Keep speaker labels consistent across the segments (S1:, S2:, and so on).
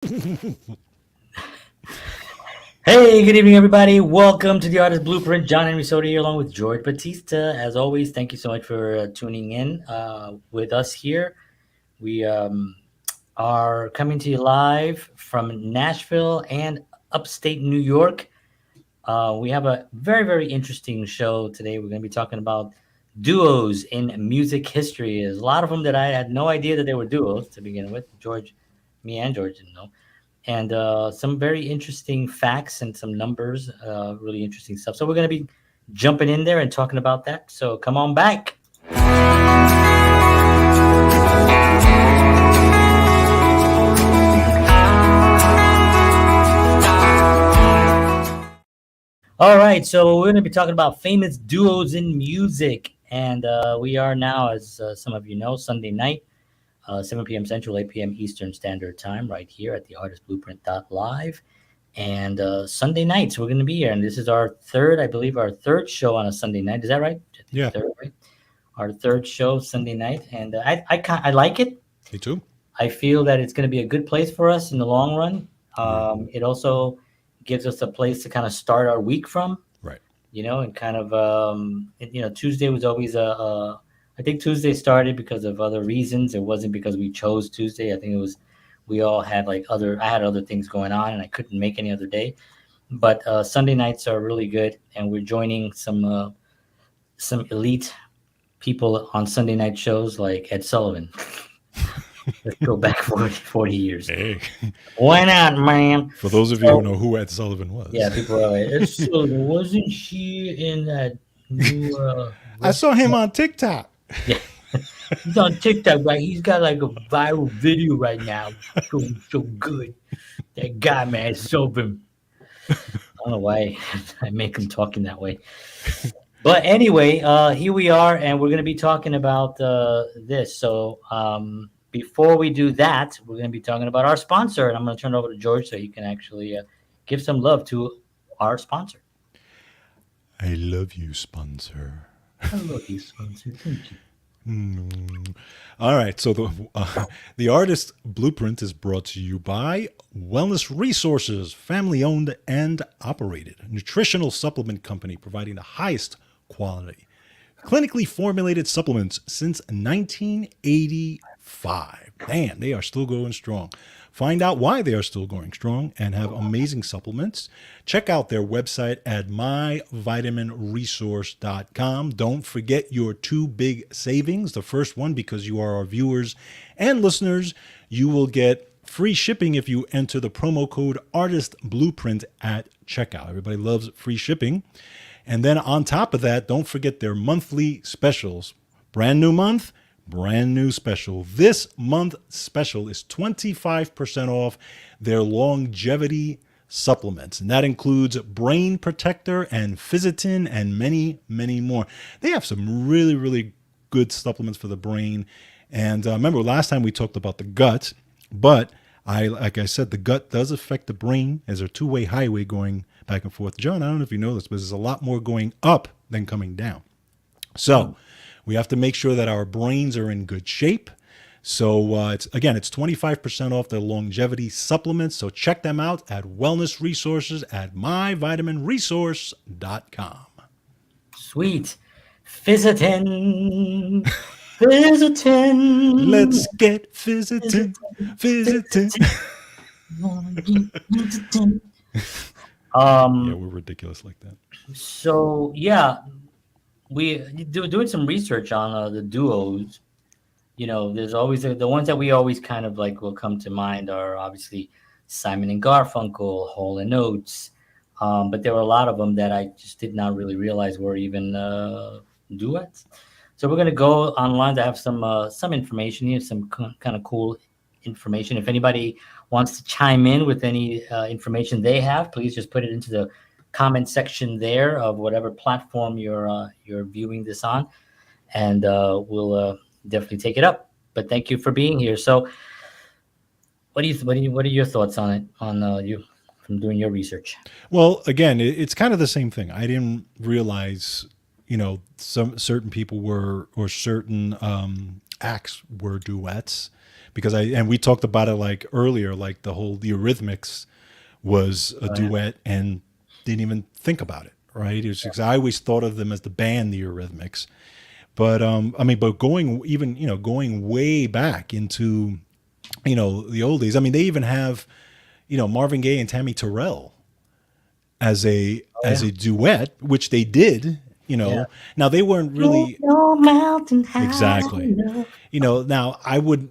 S1: Hey, good evening, everybody. Welcome to the Artist Blueprint. John Henry Soto here, along with George Batista. As always, thank you so much for tuning in with us here. We are coming to you live from Nashville and upstate New York. We have a very, very interesting show today. We're going to be talking about duos in music history. There's a lot of them that I had no idea that they were duos to begin with. Me and George didn't know, and some very interesting facts and some numbers, really interesting stuff. So we're going to be jumping in there and talking about that. So come on back. All right, so we're going to be talking about famous duos in music, and we are now, as some of you know, Sunday night, 7 p.m. Central, 8 p.m. Eastern Standard Time, right here at the artistblueprint.live. And Sunday nights we're going to be here, and this is our third, I believe, our third show on a Sunday night. Is that right? I think
S2: Yeah.
S1: third, right? Our third show Sunday night, and I like it.
S2: Me too.
S1: I feel that it's going to be a good place for us in the long run.
S2: Agreed.
S1: It also gives us a place to kind of start our week from,
S2: Right.
S1: and kind of Tuesday was always I think Tuesday started because of other reasons. It wasn't because we chose Tuesday. I think it was we all had I had other things going on and I couldn't make any other day. But Sunday nights are really good, and we're joining some elite people on Sunday night shows like Ed Sullivan. Let's go back 40 years.
S2: Hey,
S1: Why not, man?
S2: for those of you who know who Ed Sullivan was,
S1: Yeah, people are like, Ed Sullivan, wasn't she in that new
S2: I saw him on TikTok.
S1: Yeah. He's on TikTok, right? He's got like a viral video right now. So good. That guy, man, Sullivan. I don't know why I make him talking that way. But anyway, here we are, and we're going to be talking about this. So before we do that, we're going to be talking about our sponsor, and I'm going to turn it over to George so he can actually give some love to our sponsor.
S2: I love you, sponsor.
S1: I love you, sponsor. Thank you.
S2: All right, so the Artist Blueprint is brought to you by Wellness Resources, family-owned and operated nutritional supplement company providing the highest quality, clinically formulated supplements since 1985. Man, they are still going strong. Find out why they are still going strong and have amazing supplements. Check out their website at myvitaminresource.com. Don't forget your two big savings. The first one, because you are our viewers and listeners, you will get free shipping if you enter the promo code Artist Blueprint at checkout. Everybody loves free shipping. And then on top of that, don't forget their monthly specials. Brand new month, brand new special. This month special is 25% off their longevity supplements. And that includes Brain Protector and Physitin and many, many more. They have some really, really good supplements for the brain. And remember last time we talked about the gut, but like I said, the gut does affect the brain as a two-way highway going back and forth. John, I don't know if you know this, but there's a lot more going up than coming down. So we have to make sure that our brains are in good shape. So it's 25% off their longevity supplements. So check them out at Wellness Resources at myvitaminresource.com.
S1: Sweet. Physitin. Physitin.
S2: Let's get Physitin. Physitin. Yeah, we're ridiculous like that.
S1: So yeah, we doing some research on the duos. There's always the ones that we always kind of like will come to mind are obviously Simon and Garfunkel, Hall and Oates, but there were a lot of them that I just did not really realize were even duets. So we're gonna go online to have some information here, some kind of cool information. If anybody wants to chime in with any information they have, please just put it into the comment section there of whatever platform you're viewing this on, and we'll definitely take it up. But thank you for being here. So, what are your thoughts on it? On you from doing your research?
S2: Well, again, it's kind of the same thing. I didn't realize, some certain people were or certain acts were duets because I and we talked about it like earlier, like the Eurythmics was a
S1: Yeah.
S2: duet and didn't even think about it, right? It was just, I always thought of them as the band, the Eurythmics. But I mean, but going even going way back into the old days. I mean, they even have Marvin Gaye and Tammy Terrell
S1: Oh
S2: as
S1: yeah.
S2: a duet, which they did.
S1: Yeah.
S2: Now they weren't
S1: Ain't
S2: really
S1: no mountain high
S2: exactly.
S1: enough.
S2: Now I wouldn't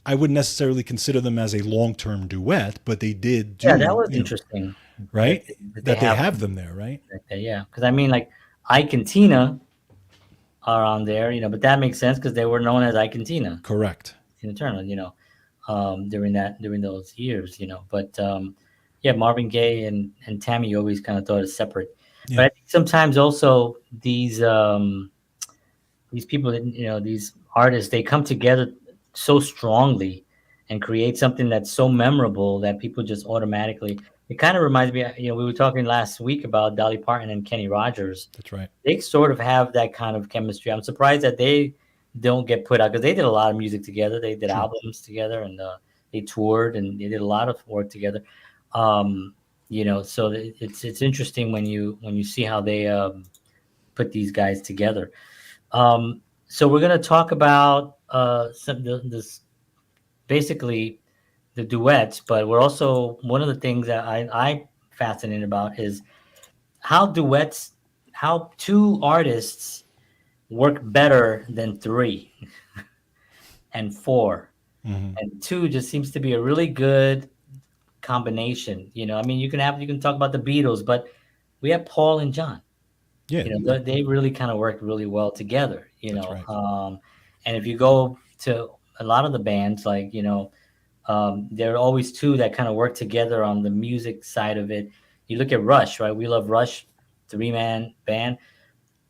S2: necessarily consider them as a long term duet, but they did
S1: Yeah, that
S2: do
S1: was interesting
S2: right
S1: that they
S2: that they
S1: have
S2: have
S1: them
S2: them there, right?
S1: like that. Yeah, because I mean, like Ike and Tina are on there, but that makes sense because they were known as Ike and
S2: Correct.
S1: Tina Turner, during those years, But yeah, Marvin Gaye and Tammy you always kind of thought as separate, but
S2: Yeah.
S1: I think sometimes also these people that these artists they come together so strongly and create something that's so memorable that people just automatically. It kind of reminds me, we were talking last week about Dolly Parton and Kenny Rogers.
S2: That's right.
S1: They sort of have that kind of chemistry. I'm surprised that they don't get put out because they did a lot of music together. They did
S2: Sure.
S1: albums together and they toured and they did a lot of work together. Um, so it's interesting when you see how they put these guys together. So we're going to talk about this basically the duets, but we're also one of the things that I fascinated about is how duets, how two artists work better than three and four,
S2: Hmm.
S1: and two just seems to be a really good combination. I mean, you can talk about the Beatles, but we have Paul and John.
S2: Yeah.
S1: They really kind of worked really well together.
S2: That's right.
S1: And if you go to a lot of the bands, like there are always two that kind of work together on the music side of it. You look at Rush, right? We Love Rush, 3-man band.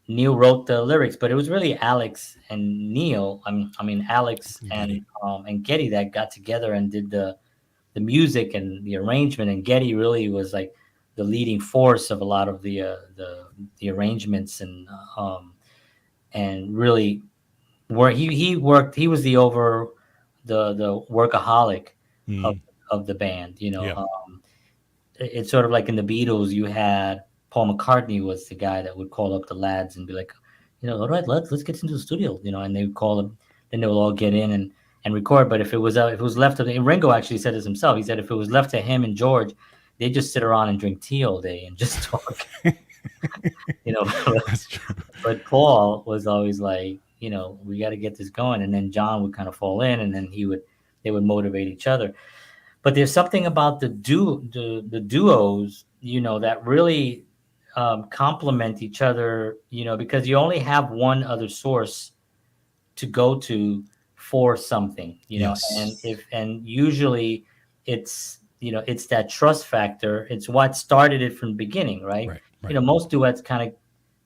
S1: Neil wrote the lyrics, but it was really Alex and Neil. I mean Alex
S2: Getty.
S1: and Getty that got together and did the music and the arrangement. And Getty really was like the leading force of a lot of the arrangements and really where he worked. He was the over the workaholic of
S2: Mm.
S1: of the band.
S2: Yeah.
S1: It's sort of like in the Beatles, you had Paul McCartney was the guy that would call up the lads and be like, all right, let's get into the studio, and they would call them, then they would all get in and record. But if it was left to Ringo actually said this himself. He said if it was left to him and George, they just sit around and drink tea all day and just talk, you know.
S2: That's true.
S1: But Paul was always like, we got to get this going, and then John would kind of fall in, and then they would motivate each other. But there's something about the duos, that really complement each other, because you only have one other source to go to for something,
S2: Yes.
S1: and usually it's that trust factor. It's what started it from the beginning, right?
S2: Right. Right.
S1: Most duets kind of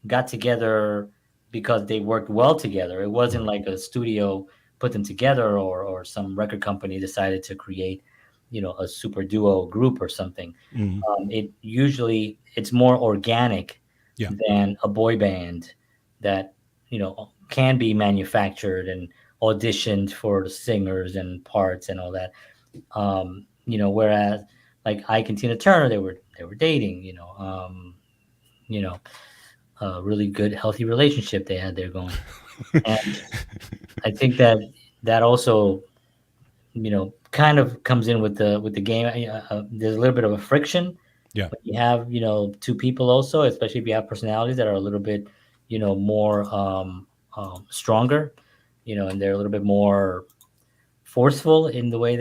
S1: got together because they worked well together. It wasn't like a studio put them together or some record company decided to create, a super duo group or something.
S2: Hmm.
S1: It's more organic
S2: Yeah.
S1: than a boy band that, can be manufactured and auditioned for the singers and parts and all that. Whereas like Ike and Tina Turner, they were dating, you know, a really good, healthy relationship they had there going. And I think that also, kind of comes in with the game. There's a little bit of a friction.
S2: Yeah.
S1: But you have, two people also, especially if you have personalities that are a little bit, more stronger, and they're a little bit more forceful in the way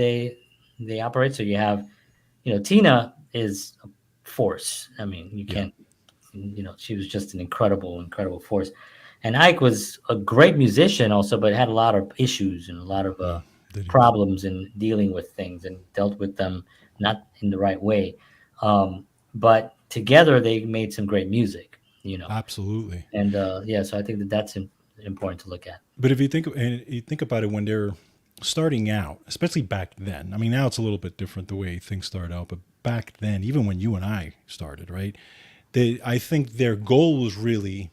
S1: they operate. So you have, Tina is a force. I mean, you
S2: Yeah.
S1: can't, she was just an incredible, incredible force. And Ike was a great musician also, but had a lot of issues and a lot of
S2: Mm. Did he?
S1: problems in dealing with things and dealt with them not in the right way. But together they made some great music,
S2: Absolutely.
S1: and yeah, so I think that's important to look at.
S2: But if you think about it, when they're starting out, especially back then. I mean, now it's a little bit different the way things start out, but back then, even when you and I started, right? I think their goal was really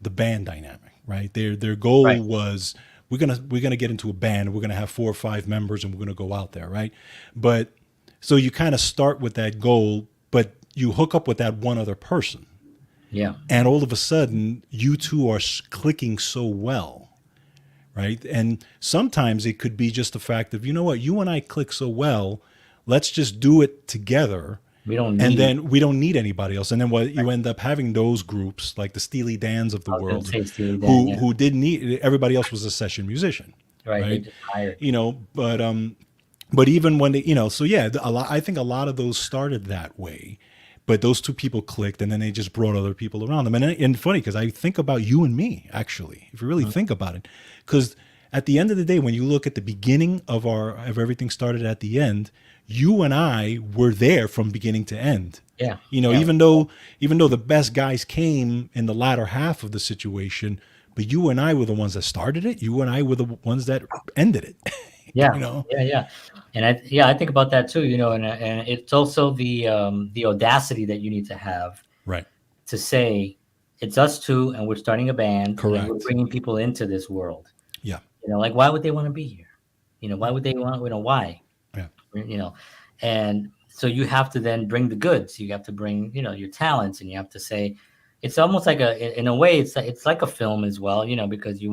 S2: the band dynamic, right? Their goal
S1: Right.
S2: was we're gonna get into a band. We're gonna have 4 or 5 members, and we're gonna go out there, right? But so you kind of start with that goal, but you hook up with that one other person,
S1: Yeah.
S2: and all of a sudden you two are clicking so well, right? And sometimes it could be just the fact of, you know what, you and I click so well, let's just do it together,
S1: We don't
S2: and
S1: need.
S2: then we don't need anybody else. And then what you end up having, those groups like the Steely Dans of the
S1: I was gonna
S2: world,
S1: say Steely Dan.
S2: who
S1: Yeah.
S2: who didn't need, everybody else was a session musician,
S1: Right. They
S2: right?
S1: just hired.
S2: But even when they, so yeah, a lot, I think a lot of those started that way. But those two people clicked, and then they just brought other people around them. And funny, because I think about you and me, actually, if you really think about it, because at the end of the day, when you look at the beginning of everything started at the end, you and I were there from beginning to end.
S1: Yeah. Yeah.
S2: Even though the best guys came in the latter half of the situation, but you and I were the ones that started it. You and I were the ones that ended it. you
S1: Yeah.
S2: know,
S1: Yeah. Yeah. And I think about that too. And it's also the audacity that you need to have
S2: right?
S1: to say it's us two, and we're starting a band, and we're
S2: Correct.
S1: bringing people into this world.
S2: Yeah,
S1: Like why would they want to be here? Why would they want? Why?
S2: yeah,
S1: you know and so you have to then bring the goods. You have to bring your talents, and you have to say it's almost like in a way it's like a film as well, because you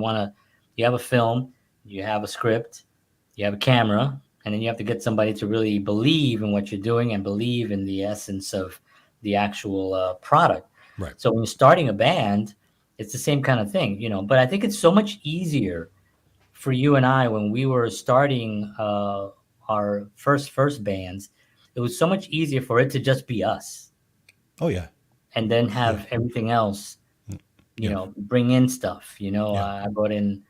S1: have a film, you have a script, you have a camera, and then you have to get somebody to really believe in what you're doing and believe in the essence of the actual product.
S2: right.
S1: So when you're starting a band, it's the same kind of thing, but I think it's so much easier for you and I when we were starting our first bands. It was so much easier for it to just be us,
S2: Oh yeah,
S1: and then
S2: yeah,
S1: have everything else,
S2: yeah,
S1: bring in stuff.
S2: yeah.
S1: I brought in,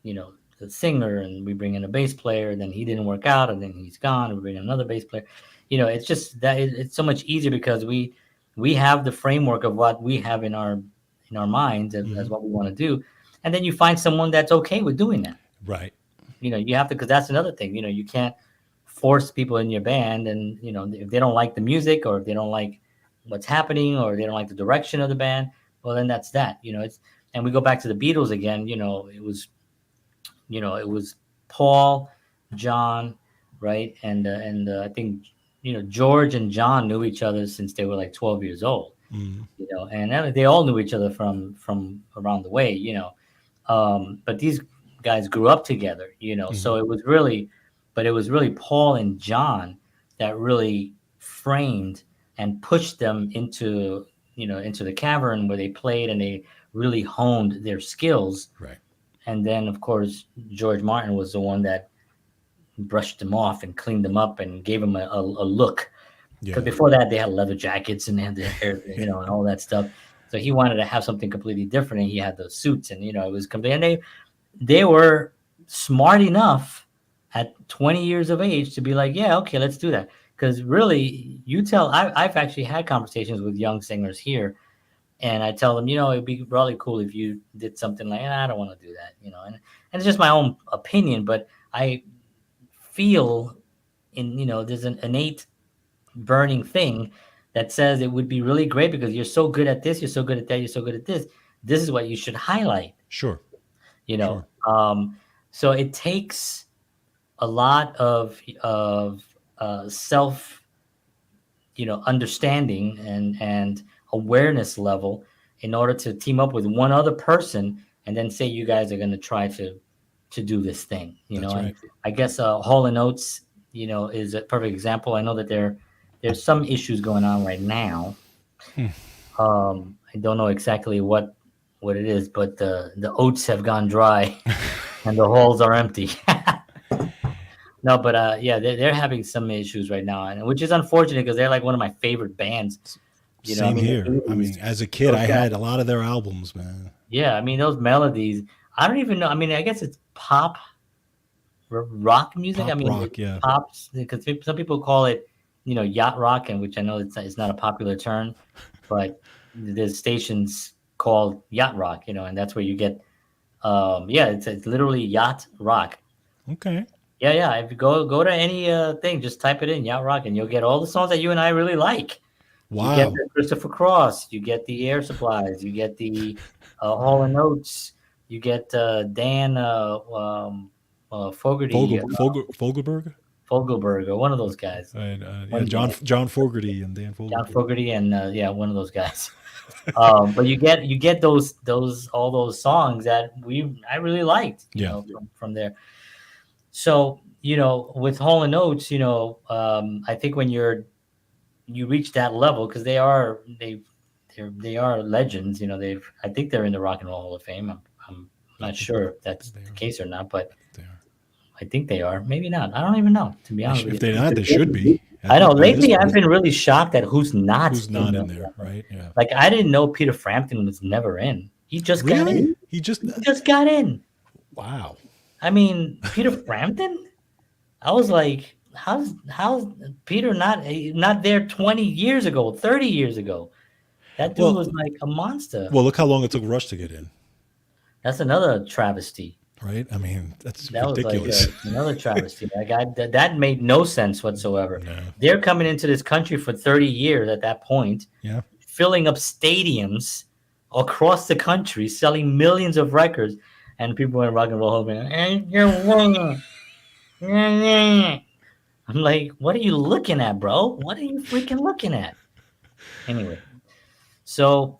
S1: the singer, and we bring in a bass player, and then he didn't work out, and then he's gone, and we bring in another bass player. It's just that it's so much easier because we have the framework of what we have in our minds as
S2: Hmm.
S1: what we want to do, and then you find someone that's okay with doing that.
S2: Right.
S1: You have to, because that's another thing. You can't force people in your band, and if they don't like the music, or if they don't like what's happening, or they don't like the direction of the band, well, then that's that. It's And we go back to the Beatles again. It was Paul, John, right, and I think George and John knew each other since they were like 12 years old.
S2: Mm.
S1: And they all knew each other from around the way. But these guys grew up together,
S2: Hmm.
S1: so it was really Paul and John that really framed and pushed them into the cavern where they played, and they really honed their skills.
S2: Right.
S1: And then, of course, George Martin was the one that brushed them off and cleaned them up and gave them a look. Because
S2: Yeah.
S1: before that, they had leather jackets and they had their hair, and all that stuff. So he wanted to have something completely different, and he had those suits, and it was complete. And they were smart enough at 20 years of age to be like, yeah, okay, let's do that. Because really, I've actually had conversations with young singers here, and I tell them, it'd be really cool if you did something like, I don't want to do that, and it's just my own opinion, but I feel there's an innate burning thing that says it would be really great because you're so good at this, you're so good at that, you're so good at this. This is what you should highlight,
S2: Sure.
S1: you know.
S2: Sure.
S1: So it takes a lot of self, understanding and awareness level in order to team up with one other person and then say you guys are going to try to do this thing,
S2: That's
S1: and
S2: right.
S1: I guess Hall and Oates, is a perfect example. I know that there's some issues going on right now. I don't know exactly what it is, but the oats have gone dry and the halls are empty. No, but yeah, they're having some issues right now, and which is unfortunate because they're like one of my favorite bands. I
S2: Same
S1: mean,
S2: here.
S1: the
S2: I
S1: 80s,
S2: mean, as a kid,
S1: those
S2: I
S1: guys.
S2: had a lot of their albums, man.
S1: Yeah, I mean those melodies. I don't even know. I mean, I guess it's pop rock music. I
S2: Pop
S1: mean,
S2: rock, yeah.
S1: pops, because some people call it, yacht rock, and which I know it's not a popular term, but there's stations called yacht rock, and that's where you get, yeah, it's literally yacht rock.
S2: Okay.
S1: Yeah, yeah. If you go to any thing, just type it in yacht rock, and you'll get all the songs that you and I really like. You get
S2: Wow.
S1: the Christopher Cross, you get the Air Supplies, you get the Hall and Oates, You get Dan Fogerty,
S2: Fogelberg,
S1: Fogelberg, or one of those guys.
S2: and yeah,
S1: One Dan,
S2: John Fogerty and Dan
S1: John
S2: Fogelberg.
S1: Fogerty, and yeah, one of those guys. But you get those all those songs that I really liked,
S2: Yeah,
S1: from there. So with Hall and Oates, I think when you reach that level, because they are legends. I think they're in the Rock and Roll Hall of Fame. I'm not sure if that's
S2: they
S1: the
S2: are.
S1: case or not, but
S2: They are.
S1: I think they are. Maybe not. I don't even know, to be honest
S2: If
S1: with
S2: they're
S1: you.
S2: not, they should be.
S1: I know.
S2: By this
S1: Lately, I've
S2: point,
S1: been really shocked at who's not
S2: who's
S1: in
S2: not
S1: the.
S2: in there, right? Yeah.
S1: Like, I didn't know Peter Frampton was never in. He just got
S2: Really?
S1: in.
S2: He just
S1: He just got in.
S2: wow.
S1: I mean, Peter Frampton. I was like, how's Peter not there 20 years ago, 30 years ago? That dude
S2: Well,
S1: was like a monster.
S2: look how long it took Rush to get in,
S1: That's another travesty.
S2: right? I mean, that's
S1: That was like
S2: ridiculous.
S1: another travesty. Like, that made no sense whatsoever.
S2: No.
S1: They're coming into this country for 30 years at that point,
S2: Yeah.
S1: filling up stadiums across the country, selling millions of records, and people in Rock and Roll hoping, I'm like, what are you looking at, bro? What are you freaking looking at? Anyway, so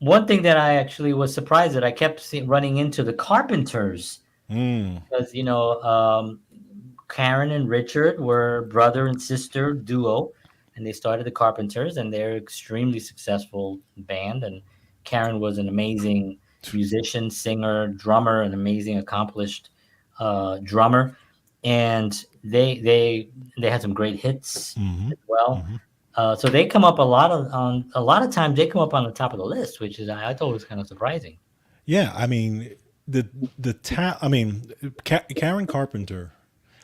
S1: one thing that I actually was surprised that I kept running into the Carpenters,
S2: Mm.
S1: because Karen and Richard were brother and sister duo, and they started the Carpenters, and they're extremely successful band. And Karen was an amazing musician, singer, drummer, an amazing accomplished drummer, and they had some great hits
S2: Hmm.
S1: as well.
S2: Hmm.
S1: So they come up a lot of times they come up on the top of the list, which is I thought was kind of surprising.
S2: Yeah. I mean, I mean, Karen Carpenter.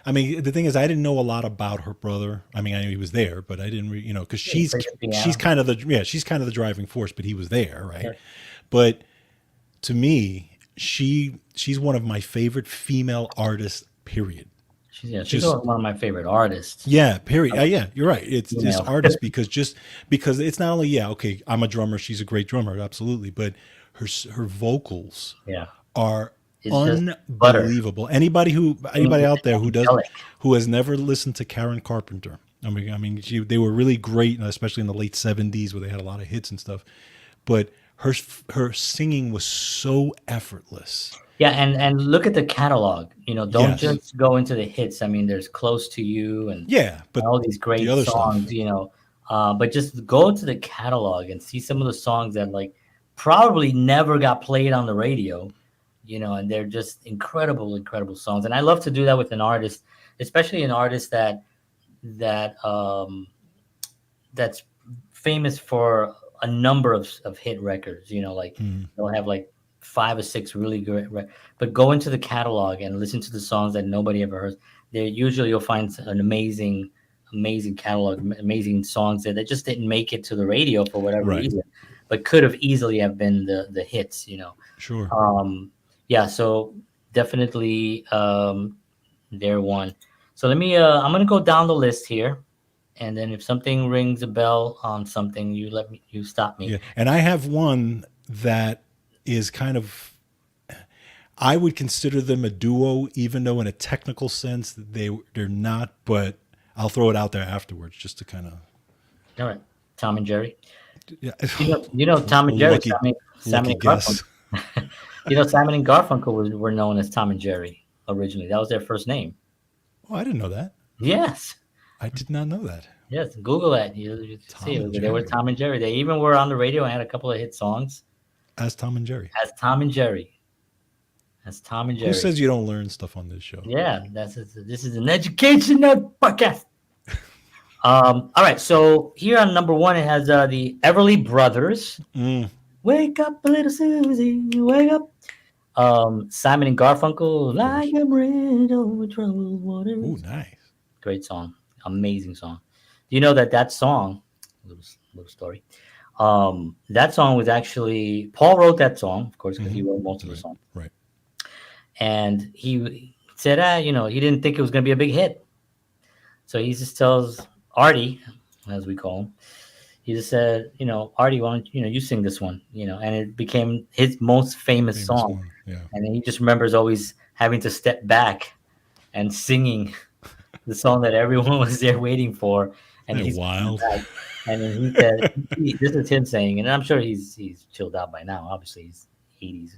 S2: I mean, the thing is, I didn't know a lot about her brother. I mean, I knew he was there, but I didn't, because
S1: Yeah, he plays the piano.
S2: she's kind of the driving force. But he was there, right?
S1: Yeah.
S2: But to me, she's one of my favorite female artists. Period.
S1: She's
S2: Just
S1: one of my favorite artists.
S2: yeah, period. Yeah, you're right. It's this
S1: Female.
S2: artist because it's not only okay. I'm a drummer. She's a great drummer, absolutely. But her vocals
S1: Yeah,
S2: are
S1: it's just butter.
S2: unbelievable. Anybody out there
S1: Angelic.
S2: who has never listened to Karen Carpenter, they were really great, especially in the late '70s where they had a lot of hits and stuff. But her singing was so effortless.
S1: Yeah, and look at the catalog. Don't
S2: Yes.
S1: just go into the hits. I mean, there's "Close to You" and
S2: Yeah, but
S1: all these
S2: the
S1: great
S2: other
S1: songs.
S2: stuff.
S1: But just go to the catalog and see some of the songs that like probably never got played on the radio. And they're just incredible, incredible songs. And I love to do that with an artist, especially an artist that's famous for a number of hit records. Like
S2: Mm,
S1: they'll have like 5 or 6 really great but go into the catalog and listen to the songs that nobody ever heard. There usually you'll find an amazing catalog, amazing songs that just didn't make it to the radio for whatever
S2: right.
S1: reason, but could have easily have been the hits.
S2: Sure.
S1: Yeah, so definitely they're one. So I'm gonna go down the list here, and then if something rings a bell on something, you stop me.
S2: Yeah, and I have one that is kind of. I would consider them a duo, even though in a technical sense they're not. But I'll throw it out there afterwards, just to kind of.
S1: All right, Tom and Jerry.
S2: Yeah.
S1: Tom and Jerry.
S2: Lucky,
S1: Simon
S2: lucky
S1: and
S2: guess.
S1: Garfunkel. Simon and Garfunkel were known as Tom and Jerry originally. That was their first name.
S2: Oh, I didn't know that.
S1: Yes.
S2: I did not know that.
S1: Yes. Google that. You
S2: Tom
S1: see
S2: and
S1: it. They were
S2: Jerry.
S1: Tom and Jerry. They even were on the radio and had a couple of hit songs
S2: As Tom and Jerry.
S1: as Tom and Jerry. As Tom and Jerry.
S2: Who says you don't learn stuff on this show?
S1: Yeah, this is an educational podcast. All right, so here on number one, it has the Everly Brothers.
S2: Mm,
S1: Wake up, little Susie, wake up. Simon and Garfunkel, like a bridge over troubled waters.
S2: ooh, nice.
S1: Great song, amazing song. Do you know that song? Little story. That song was actually Paul wrote that song, of course, because he wrote most of the song.
S2: Right.
S1: And he said, he didn't think it was going to be a big hit. So he just tells Artie, as we call him, he just said, Artie, why don't you sing this one, and it became his most famous
S2: Famous
S1: song.
S2: one. Yeah.
S1: And then he just remembers always having to step back and singing the song that everyone was there waiting for, and
S2: Isn't that
S1: he's coming
S2: wild?
S1: back. And then he said, "This is him saying," and I'm sure he's chilled out by now. Obviously, he's 80s,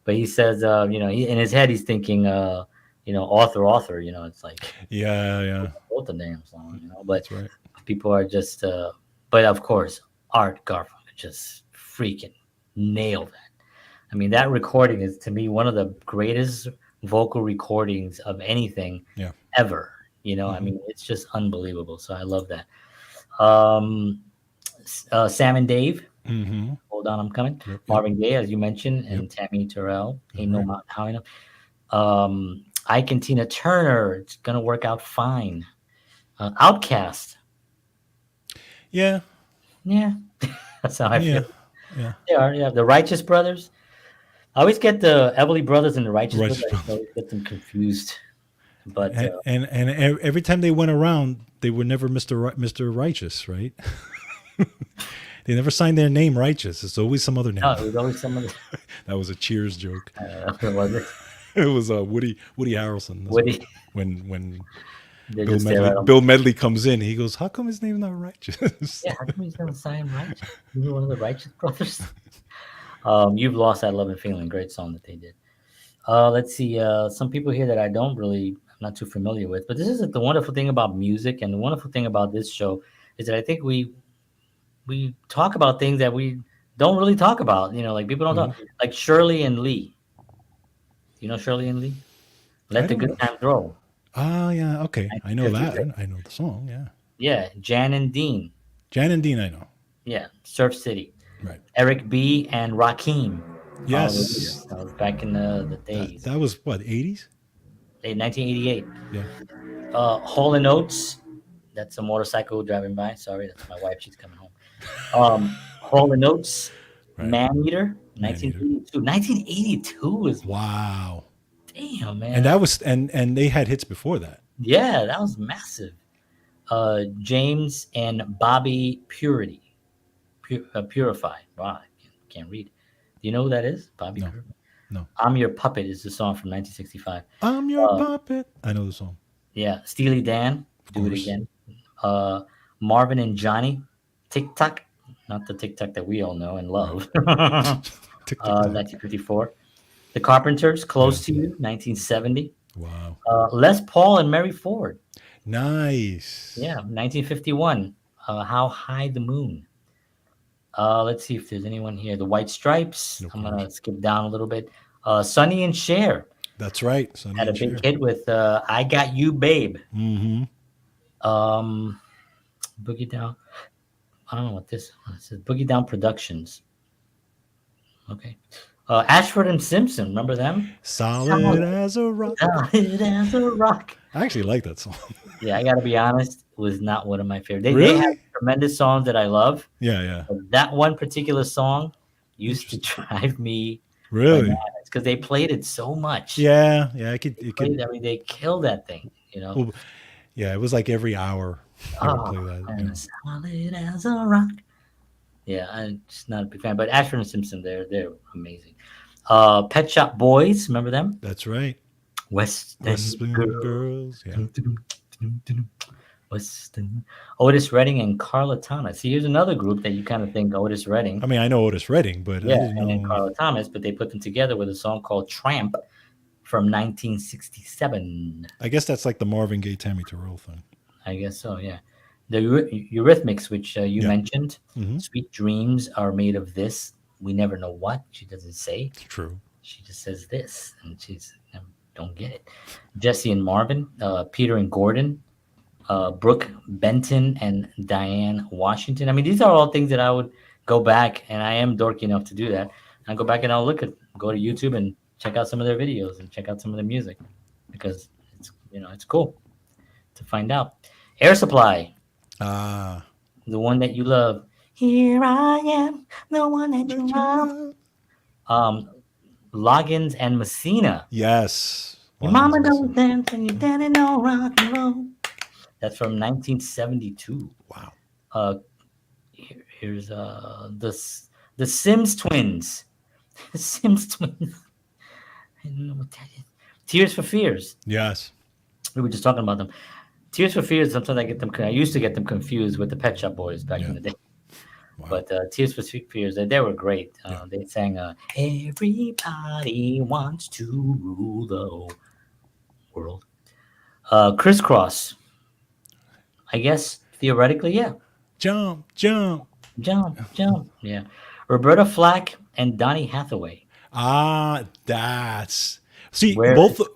S1: but he says, in his head he's thinking, author. It's like
S2: Yeah, yeah.
S1: both the damn song, But
S2: That's right.
S1: people are just, but of course, Art Garfunkel just freaking nailed that. I mean, that recording is to me one of the greatest vocal recordings of anything
S2: Yeah.
S1: ever. I
S2: Hmm.
S1: mean, it's just unbelievable. So I love that. Um, Sam and Dave,
S2: Hmm.
S1: Hold On, I'm Coming.
S2: Yep, yep,
S1: Marvin Gaye, as you mentioned,
S2: yep.
S1: and Tammy Terrell,
S2: That's
S1: Ain't No
S2: right.
S1: Mountain High Enough. Ike and Tina Turner, It's Gonna Work Out Fine. Outcast,
S2: Yeah,
S1: yeah, that's how I
S2: yeah,
S1: feel.
S2: yeah.
S1: They are, yeah. The Righteous Brothers. I always get the Everly Brothers and the Righteous Brothers.
S2: Righteous
S1: I
S2: Brothers.
S1: always get them confused. But
S2: And every time they went around, they were never Mister Righteous, right? They never signed their name Righteous. It's always some other
S1: no,
S2: name.
S1: it was always some of the
S2: That was a Cheers joke.
S1: what was it?
S2: It was Woody Harrelson. That's what,
S1: Woody.
S2: when
S1: They're just there. Right on.
S2: Bill Medley comes in, he goes, "How come his name's not Righteous?"
S1: Yeah, how come he's gonna sign Righteous? You're one of the Righteous Brothers. You've Lost That Love and Feeling. Great song that they did. Let's see. Some people here that I'm not too familiar with. But this is the wonderful thing about music, and the wonderful thing about this show is that I think we talk about things that we don't really talk about. Like people don't
S2: Hmm.
S1: talk. Like Shirley and Lee. Do you know Shirley and Lee?
S2: I
S1: Let the
S2: don't
S1: Good
S2: know.
S1: Times Roll.
S2: Ah, yeah, okay. I know that.
S1: 1956.
S2: I know the song. Yeah,
S1: Yeah, Jan and Dean.
S2: Jan and Dean. I know.
S1: Yeah, Surf City.
S2: Right.
S1: Eric B. and Rakim. Follow the leader.
S2: Yes.
S1: That was back in the
S2: That
S1: days.
S2: that was what, 80s?
S1: 1988.
S2: Yeah.
S1: Hall and Oates. That's a motorcycle driving by. Sorry, that's my wife. She's coming home. Hall and Oates.
S2: Right.
S1: Man Eater.
S2: Man Eater.
S1: 1982. 1982 is
S2: Wow.
S1: damn man.
S2: And that was and they had hits before that.
S1: Yeah, that was massive. James and Bobby Purity. Purify. Wow, I can't read. Do you know who that is? Bobby
S2: No.
S1: Purify.
S2: No.
S1: I'm Your Puppet is the song from 1965.
S2: I'm your puppet. I know the song.
S1: Yeah, Steely Dan,
S2: Of
S1: Do It
S2: course.
S1: Again. Uh, Marvin and Johnny, Tic Tac, not the Tic Tac that we all know and
S2: Right.
S1: love.
S2: Tick tick tock.
S1: 1954. The Carpenters,
S2: Yeah.
S1: Close to You, 1970.
S2: Wow.
S1: Les Paul and Mary Ford,
S2: Nice.
S1: yeah, 1951. How High the Moon. Let's see if there's anyone here. The White Stripes.
S2: Of
S1: I'm
S2: course.
S1: gonna skip down a little bit. Sonny and Cher
S2: That's right. Sonny
S1: had a
S2: and
S1: big
S2: Cher.
S1: hit with "I Got You, Babe."
S2: Mm-hmm.
S1: Um, Boogie Down. I don't know what this one says. Boogie Down Productions. Okay. Ashford and Simpson. Remember them?
S2: Solid
S1: Solid,
S2: as a rock.
S1: solid as a rock.
S2: I actually like that song.
S1: Yeah, I got to be honest. It was not one of my favorite. They have
S2: Really?
S1: tremendous songs that I love.
S2: Yeah, yeah.
S1: But that one particular song used to
S2: Interesting.
S1: drive me
S2: Really?
S1: bananas because they played it so much.
S2: Yeah, yeah. It could.
S1: Played, I mean, they killed that thing.
S2: Well, yeah, it was like every hour they would
S1: Oh,
S2: play that. You
S1: and
S2: know.
S1: solid as a rock. Yeah, I'm just not a big fan. But Ashford and Simpson, they're amazing. Pet Shop Boys, remember them?
S2: That's right.
S1: Western
S2: Western
S1: Girl.
S2: Girls. Yeah.
S1: Western. Otis Redding and Carla Thomas. See, here's another group that you kind of think Otis Redding.
S2: I mean, I know Otis Redding, but I
S1: Yeah,
S2: didn't
S1: and then
S2: know.
S1: Carla Thomas, but they put them together with a song called Tramp from 1967.
S2: I guess that's like the Marvin Gaye, Tammy Terrell thing.
S1: I guess so, yeah. The Eurythmics, which you
S2: Yeah.
S1: mentioned,
S2: Hmm.
S1: Sweet Dreams Are Made of This. We never know what. She doesn't say.
S2: True.
S1: She just says this, and don't get it. Jesse and Marvin, Peter and Gordon, Brooke Benton and Diane Washington. I mean, these are all things that I would go back, and I am dorky enough to do that. I go back and I'll go to YouTube and check out some of their videos and check out some of their music because it's cool to find out. Air Supply,
S2: Ah.
S1: the one that you love. Here I am, the one that you
S2: That you
S1: love.
S2: love.
S1: Loggins and Messina.
S2: Yes.
S1: Your
S2: Loggins
S1: mama
S2: and
S1: don't
S2: Messina.
S1: dance and your daddy don't rock and roll. That's from 1972.
S2: Wow.
S1: Uh, Here's the Sims twins. The Sims twins. I don't know what that is. Tears for Fears.
S2: Yes.
S1: We were just talking about them. Tears for Fears. Sometimes I get them. I used to get them confused with the Pet Shop Boys back in
S2: Yeah.
S1: the day.
S2: Wow.
S1: But Tears for Fears, they were great.
S2: Yeah.
S1: They sang "Everybody Wants to Rule the World." Crisscross. I guess theoretically, yeah.
S2: Jump, jump.
S1: Jump, jump. Yeah. Roberta Flack and Donny Hathaway.
S2: Ah, that's see
S1: Where
S2: both
S1: is love?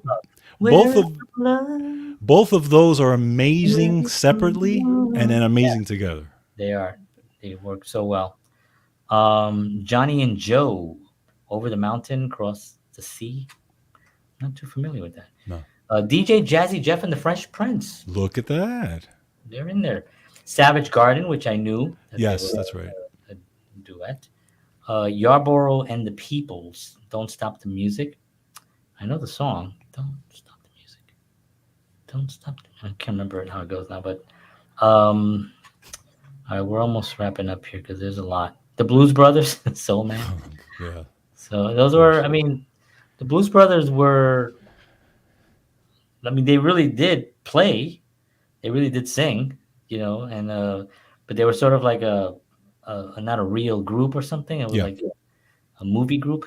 S2: both
S1: Where is
S2: of
S1: love?
S2: both of those are
S1: Where
S2: amazing
S1: is
S2: separately and then
S1: love? Yeah,
S2: amazing together.
S1: they are. They work so well. Johnny and Joe, Over the Mountain, Across the Sea. Not too familiar with that.
S2: No.
S1: DJ Jazzy Jeff and the Fresh Prince.
S2: Look at that.
S1: They're in there. Savage Garden, which I knew that they
S2: Yes,
S1: were
S2: that's right.
S1: a duet. Yarborough and the Peoples, Don't Stop the Music. I know the song. Don't stop the music. Don't stop. I can't remember how it goes now, but um, all right, we're almost wrapping up here because there's a lot. The Blues Brothers, Soul Man.
S2: Yeah,
S1: So those
S2: of
S1: were,
S2: course.
S1: I mean, the Blues Brothers were, I mean, they really did play. They really did sing, and but they were sort of like not a real group or something. It was
S2: Yeah,
S1: like a movie group,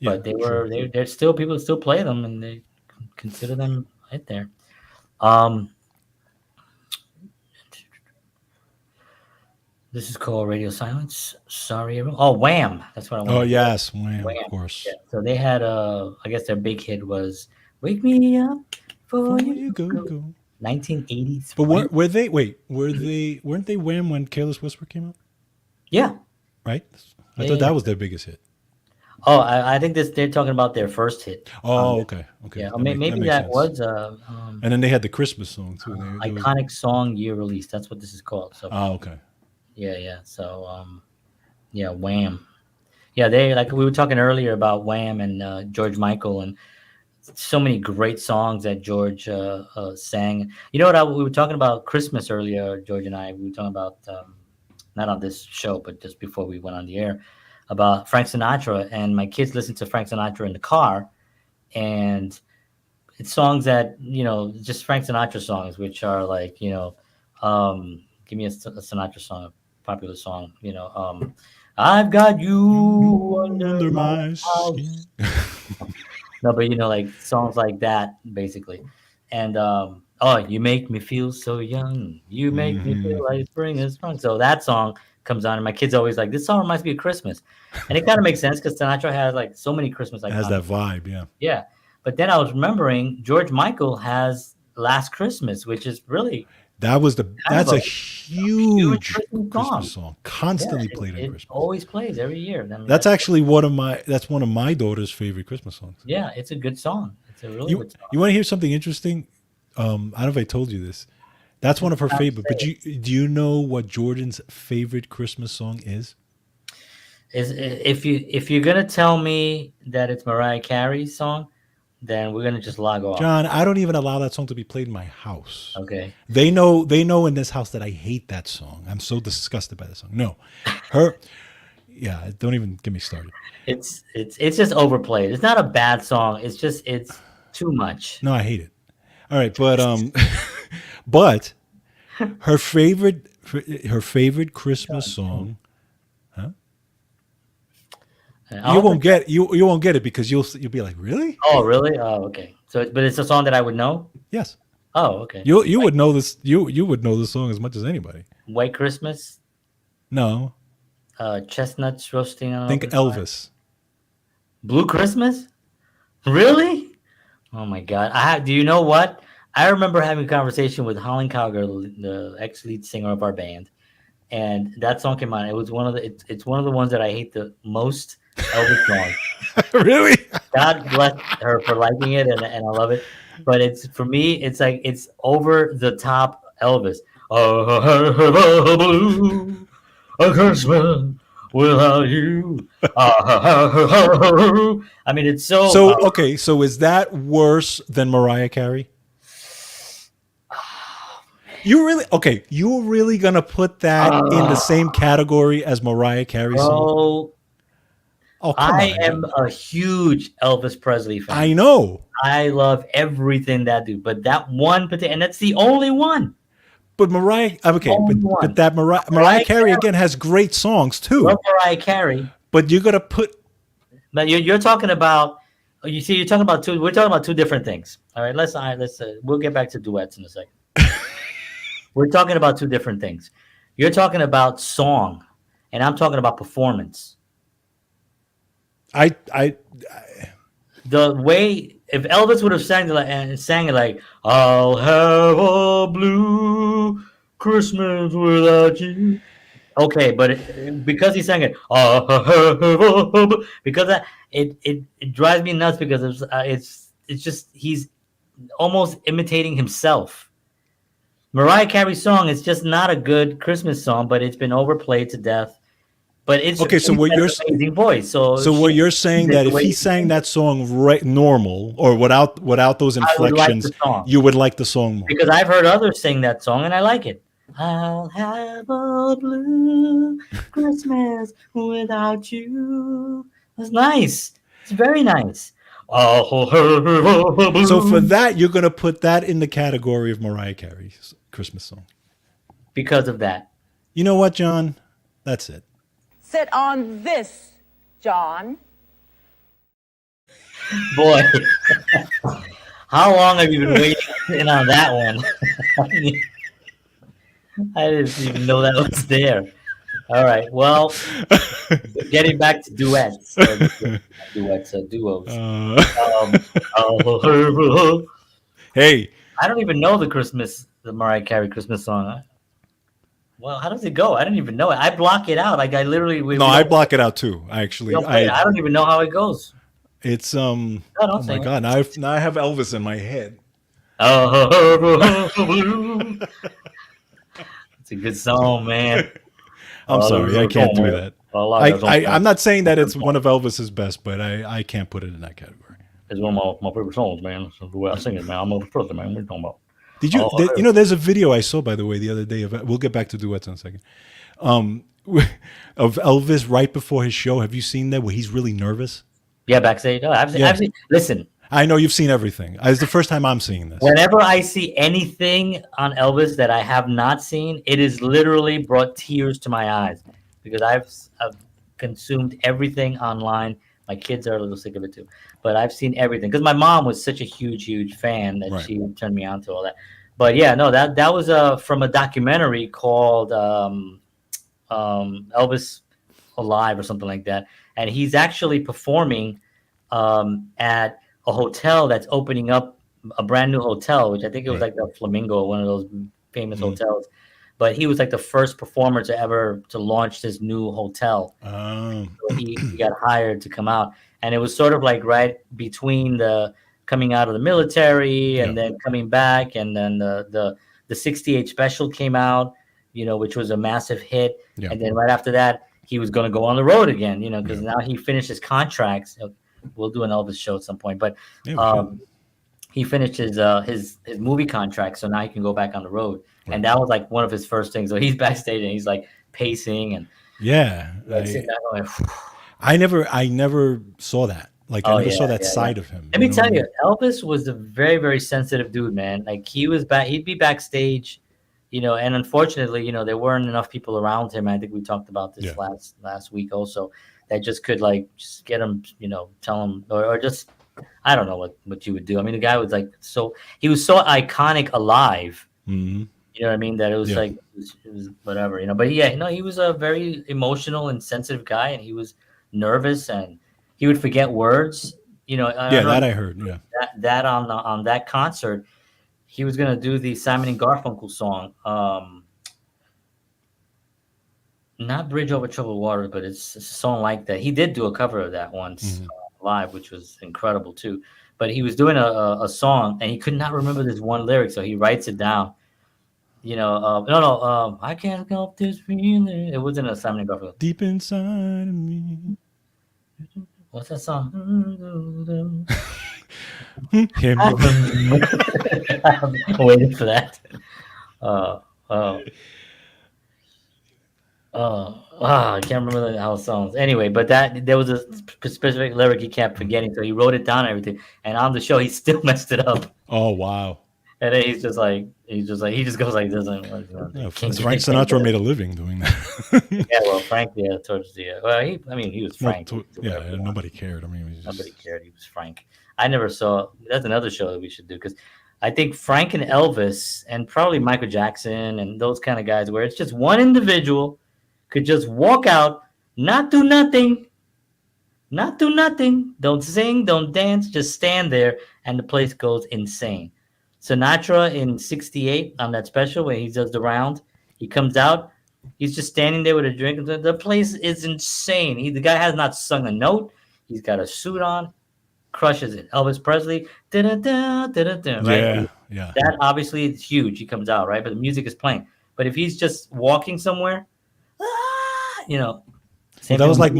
S2: yeah,
S1: but they
S2: sure.
S1: were they're still people still play them and they consider them right there. Um, this is called Radio Silence. Sorry, everyone. Oh, Wham! That's what I
S2: Oh
S1: wanted to.
S2: yes, Wham, of
S1: Wham. Yeah.
S2: course.
S1: So they had I guess their big hit was "Wake Me Up Before
S2: Before
S1: You
S2: you go,
S1: Go,"
S2: go. But
S1: 1983.
S2: were they? Wait, weren't they Wham when Careless Whisper came out?
S1: Yeah,
S2: Right. I
S1: yeah,
S2: thought
S1: yeah.
S2: that was their biggest hit.
S1: Oh, I think they're talking about their first hit on
S2: Oh,
S1: this.
S2: okay, okay,
S1: Yeah, or
S2: that
S1: maybe
S2: makes
S1: that
S2: sense.
S1: was
S2: And then they had the Christmas song too. There was.
S1: iconic song year release. That's what this is called. So
S2: Oh, okay.
S1: yeah, yeah. So yeah, Wham. Yeah, they like we were talking earlier about Wham and George Michael and so many great songs that George sang. You know what? We were talking about Christmas earlier, George and I. We were talking about not on this show, but just before we went on the air about Frank Sinatra. And my kids listen to Frank Sinatra in the car, and it's songs that just Frank Sinatra songs, which are like give me a Sinatra song, a popular song. I've got you
S2: You
S1: under
S2: under
S1: my
S2: my
S1: house.
S2: skin.
S1: No, but like songs like that, basically. And oh, you make me feel so young. You make me
S2: Hmm.
S1: feel like spring is sprung. So that song comes on, and my kids always like this song reminds me of Christmas, and it kind of makes sense because Sinatra has like so many Christmas
S2: It has
S1: iconic.
S2: that vibe, yeah.
S1: Yeah, but then I was remembering George Michael has Last Christmas, which is really kind of
S2: That's
S1: a
S2: a
S1: huge
S2: huge
S1: Christmas
S2: Christmas
S1: song.
S2: song,
S1: Yeah,
S2: constantly
S1: it,
S2: played in
S1: it
S2: Christmas.
S1: always plays every year. I mean,
S2: That's actually one of my daughter's favorite Christmas songs.
S1: yeah, it's a good song. It's a really
S2: You
S1: good song.
S2: you want to hear something interesting? I don't know if I told you this. That's one of her
S1: I'd
S2: favorite. But
S1: say
S2: do you know what Jordan's favorite Christmas song is?
S1: is if you're gonna tell me that it's Mariah Carey's song, then we're gonna just log off.
S2: John, I don't even allow that song to be played in my house.
S1: Okay.
S2: They know in this house that I hate that song. I'm so disgusted by that song. No. Her yeah, don't even get me started.
S1: It's just overplayed. It's not a bad song. It's just it's too much.
S2: No, I hate it. All right, but but her favorite Christmas song. Huh?
S1: I hope it's,
S2: You won't get it because you'll be like, really?
S1: oh really? Oh okay. So but it's a song that I would know.
S2: Yes.
S1: Oh okay.
S2: You would know this. You would know this song as much as anybody.
S1: White Christmas,
S2: No,
S1: chestnuts roasting on an
S2: think
S1: open fire.
S2: Elvis.
S1: Blue Christmas? Really? Oh my God! Do you know what? I remember having a conversation with Holland Cowger, the ex lead singer of our band, and that song came on. It was one of it's one of the ones that I hate the most. Elvis song.
S2: Really?
S1: God bless her for liking it, and I love it. But it's for me, it's like it's over the top Elvis. Oh, a Christmas without you. I mean, it's so.
S2: So okay, so is that worse than Mariah Carey? You really okay? You're really gonna put that in the same category as Mariah Carey's song?
S1: Bro,
S2: Oh, come
S1: I
S2: on.
S1: am a huge Elvis Presley
S2: I
S1: fan.
S2: know,
S1: I love everything that dude, but that one particular, and that's the only one.
S2: but Mariah. Okay,
S1: Only
S2: but
S1: one.
S2: that Mariah
S1: Mariah
S2: Carey
S1: Carey.
S2: again has great songs
S1: Love
S2: too.
S1: Mariah Carey.
S2: But you're gonna put
S1: But you're talking about. You see, you're talking about two. We're talking about two different things. All right, let's. We'll get back to duets in a second. We're talking about two different things. You're talking about song, and I'm talking about performance.
S2: I
S1: The way if Elvis would have sang it like "I'll have a blue Christmas without you." Okay, but because he sang it, because it drives me nuts because it's just he's almost imitating himself. Mariah Carey's song is just not a good Christmas song, but it's been overplayed to death. But
S2: okay.
S1: she's got an amazing voice, so
S2: So
S1: she
S2: what you're saying
S1: did
S2: that
S1: the
S2: if
S1: way
S2: he sang that song right normal or without those
S1: I would like the
S2: inflections,
S1: song
S2: you would like the song more.
S1: because I've heard others sing that song and I like it. I'll have a blue Christmas without you. It's nice. It's very nice. I'll have a
S2: So for
S1: blue
S2: that, you're gonna put that in the category of Mariah Carey's Christmas song.
S1: because of that.
S2: You know what, John? That's it.
S3: Sit on this, John.
S1: Boy, how long have you been waiting on that one? I didn't even know that was there. All right. Well, getting back to duets, duos. Um, oh,
S2: Hey,
S1: I don't even know the Mariah Carey Christmas song. Well, how does it go? I don't even know it. I block it out. Like I literally,
S2: no, I block it out too.
S1: we
S2: Actually,
S1: don't play it. I don't even know how it goes.
S2: it's
S1: No,
S2: Oh
S1: don't
S2: my
S1: sing it.
S2: god, now I have Elvis in my head.
S1: Oh, it's a good song, man.
S2: I'm sorry, I can't do that. I'm not saying that it's one of Elvis's best, but I can't put it in that category.
S1: It's one of my favorite songs, man. That's the way I sing it, man. I'm Elvis Presley, man. What are you talking about?
S2: Did you?
S1: Oh,
S2: You know, there's a video I saw by the way the other day of. We'll get back to duets in a second. Um, of Elvis right before his show. Have you seen that where he's really nervous?
S1: yeah, backstage. No,
S2: Yeah.
S1: I've seen, listen,
S2: I know you've seen everything. It's the first time I'm seeing this.
S1: whenever I see anything on Elvis that I have not seen, it has literally brought tears to my eyes because I've consumed everything online. My kids are a little sick of it too, but I've seen everything because my mom was such a huge fan that
S2: Right.
S1: she turned me on to all that. But yeah, no, that was from a documentary called Elvis Alive or something like that, and he's actually performing at a hotel that's opening up, a brand new hotel, which I think it was
S2: Right.
S1: like the Flamingo, one of those famous
S2: Mhm.
S1: hotels. But he was like the first performer to ever to launch this new hotel. So he got hired to come out, and it was sort of like right between the coming out of the military and
S2: Yeah.
S1: then coming back, and then the 68 special came out, which was a massive hit,
S2: Yeah.
S1: and then right after that he was going to go on the road again, because now he finished his contracts. We'll do an Elvis show at some point, but
S2: Yeah, we should.
S1: he finished his movie contract, so now he can go back on the road.
S2: Right.
S1: And that was like one of his first things. So he's backstage and he's like pacing and
S2: Yeah.
S1: like sitting there going,
S2: I never saw that. Like I
S1: Oh,
S2: never saw
S1: yeah,
S2: that
S1: yeah,
S2: side of him.
S1: let me
S2: know
S1: tell
S2: what I
S1: you,
S2: mean?
S1: Elvis was a very, very sensitive dude, man. Like he'd be backstage, and unfortunately, there weren't enough people around him. I think we talked about this
S2: Yeah.
S1: last week also, that just could like just get him, tell him or just I don't know what you would do. I mean, the guy was like he was so iconic alive.
S2: Mhm.
S1: You know what I mean? That it was
S2: Yeah.
S1: like it was whatever, But yeah, no, he was a very emotional and sensitive guy, and he was nervous, and he would forget words. I
S2: Yeah,
S1: don't
S2: that
S1: know
S2: I heard. Yeah.
S1: that on that concert, he was gonna do the Simon and Garfunkel song, not "Bridge Over Troubled Waters," but it's a song like that. He did do a cover of that once
S2: Mhm.
S1: live, which was incredible too. But he was doing a song, and he could not remember this one lyric, so he writes it down. No, I can't help this feeling. It wasn't a Simon and Garfunkel.
S2: Deep inside of me.
S1: What's that song?
S2: Him.
S1: I'm waiting for that. Uh, uh, I can't remember how it sounds. Anyway, but that there was a specific lyric he kept forgetting, so he wrote it down and everything. And on the show, he still messed it up.
S2: Oh wow.
S1: And then he just goes like this. And,
S2: Yeah,
S1: can't
S2: Frank
S1: get it.
S2: Sinatra made a living doing that.
S1: Yeah, well, Frank, yeah, towards the he was
S2: Well,
S1: Frank. He could do
S2: yeah,
S1: whatever he wanted.
S2: nobody cared. I mean, it was
S1: Nobody
S2: just,
S1: cared. He was Frank. I never saw. That's another show that we should do because I think Frank and Elvis and probably Michael Jackson and those kind of guys, where it's just one individual could just walk out, not do nothing, not do nothing, don't sing, don't dance, just stand there, and the place goes insane. Sinatra in '68 on that special where he does the round, he comes out, he's just standing there with a drink. The place is insane. The guy has not sung a note. He's got a suit on, crushes it. Elvis Presley, da-da-da, da-da-da, right?
S2: yeah, yeah.
S1: That obviously is huge. He comes out, right? But the music is playing. But if he's just walking somewhere, you know,
S2: Well,
S1: same
S2: that
S1: thing
S2: was
S1: with
S2: like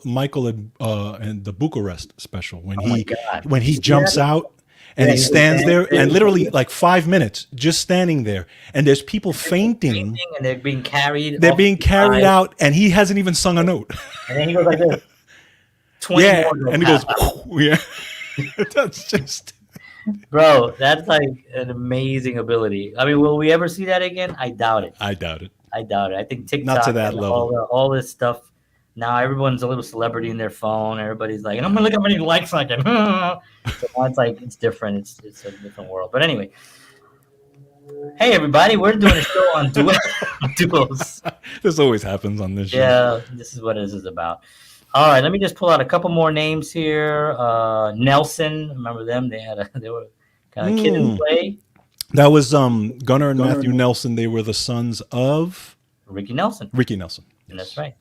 S2: Michael and the Bucharest special when
S1: Oh my God.
S2: when he
S1: See
S2: jumps
S1: that?
S2: out and
S1: Yeah,
S2: he
S1: he
S2: stands there
S1: stands there.
S2: and literally like 5 minutes just standing there, and there's people fainting.
S1: and they're being carried.
S2: They're
S1: off
S2: being
S1: the
S2: carried
S1: side,
S2: out, and he hasn't even sung a note.
S1: and then he goes like this. 20
S2: Yeah,
S1: more go
S2: and he goes,
S1: past out.
S2: yeah. That's just
S1: Bro, that's like an amazing ability. I mean, will we ever see that again? I doubt it.
S2: I doubt it.
S1: I doubt it. I think
S2: Not
S1: TikTok
S2: to that
S1: and
S2: level.
S1: all this stuff. Now everyone's a little celebrity in their phone. Everybody's like, and I'm gonna look how many likes I get. So now it's like it's different. It's a different world. But anyway, hey everybody, we're doing a show on duos.
S2: This always happens on this show.
S1: Yeah, this is what this is about. All right, let me just pull out a couple more names here. Nelson, remember them? They were kind of kid and play.
S2: That was Gunnar and Matthew Nelson. They were the sons of
S1: Ricky Nelson.
S2: Ricky Nelson.
S1: And that's right.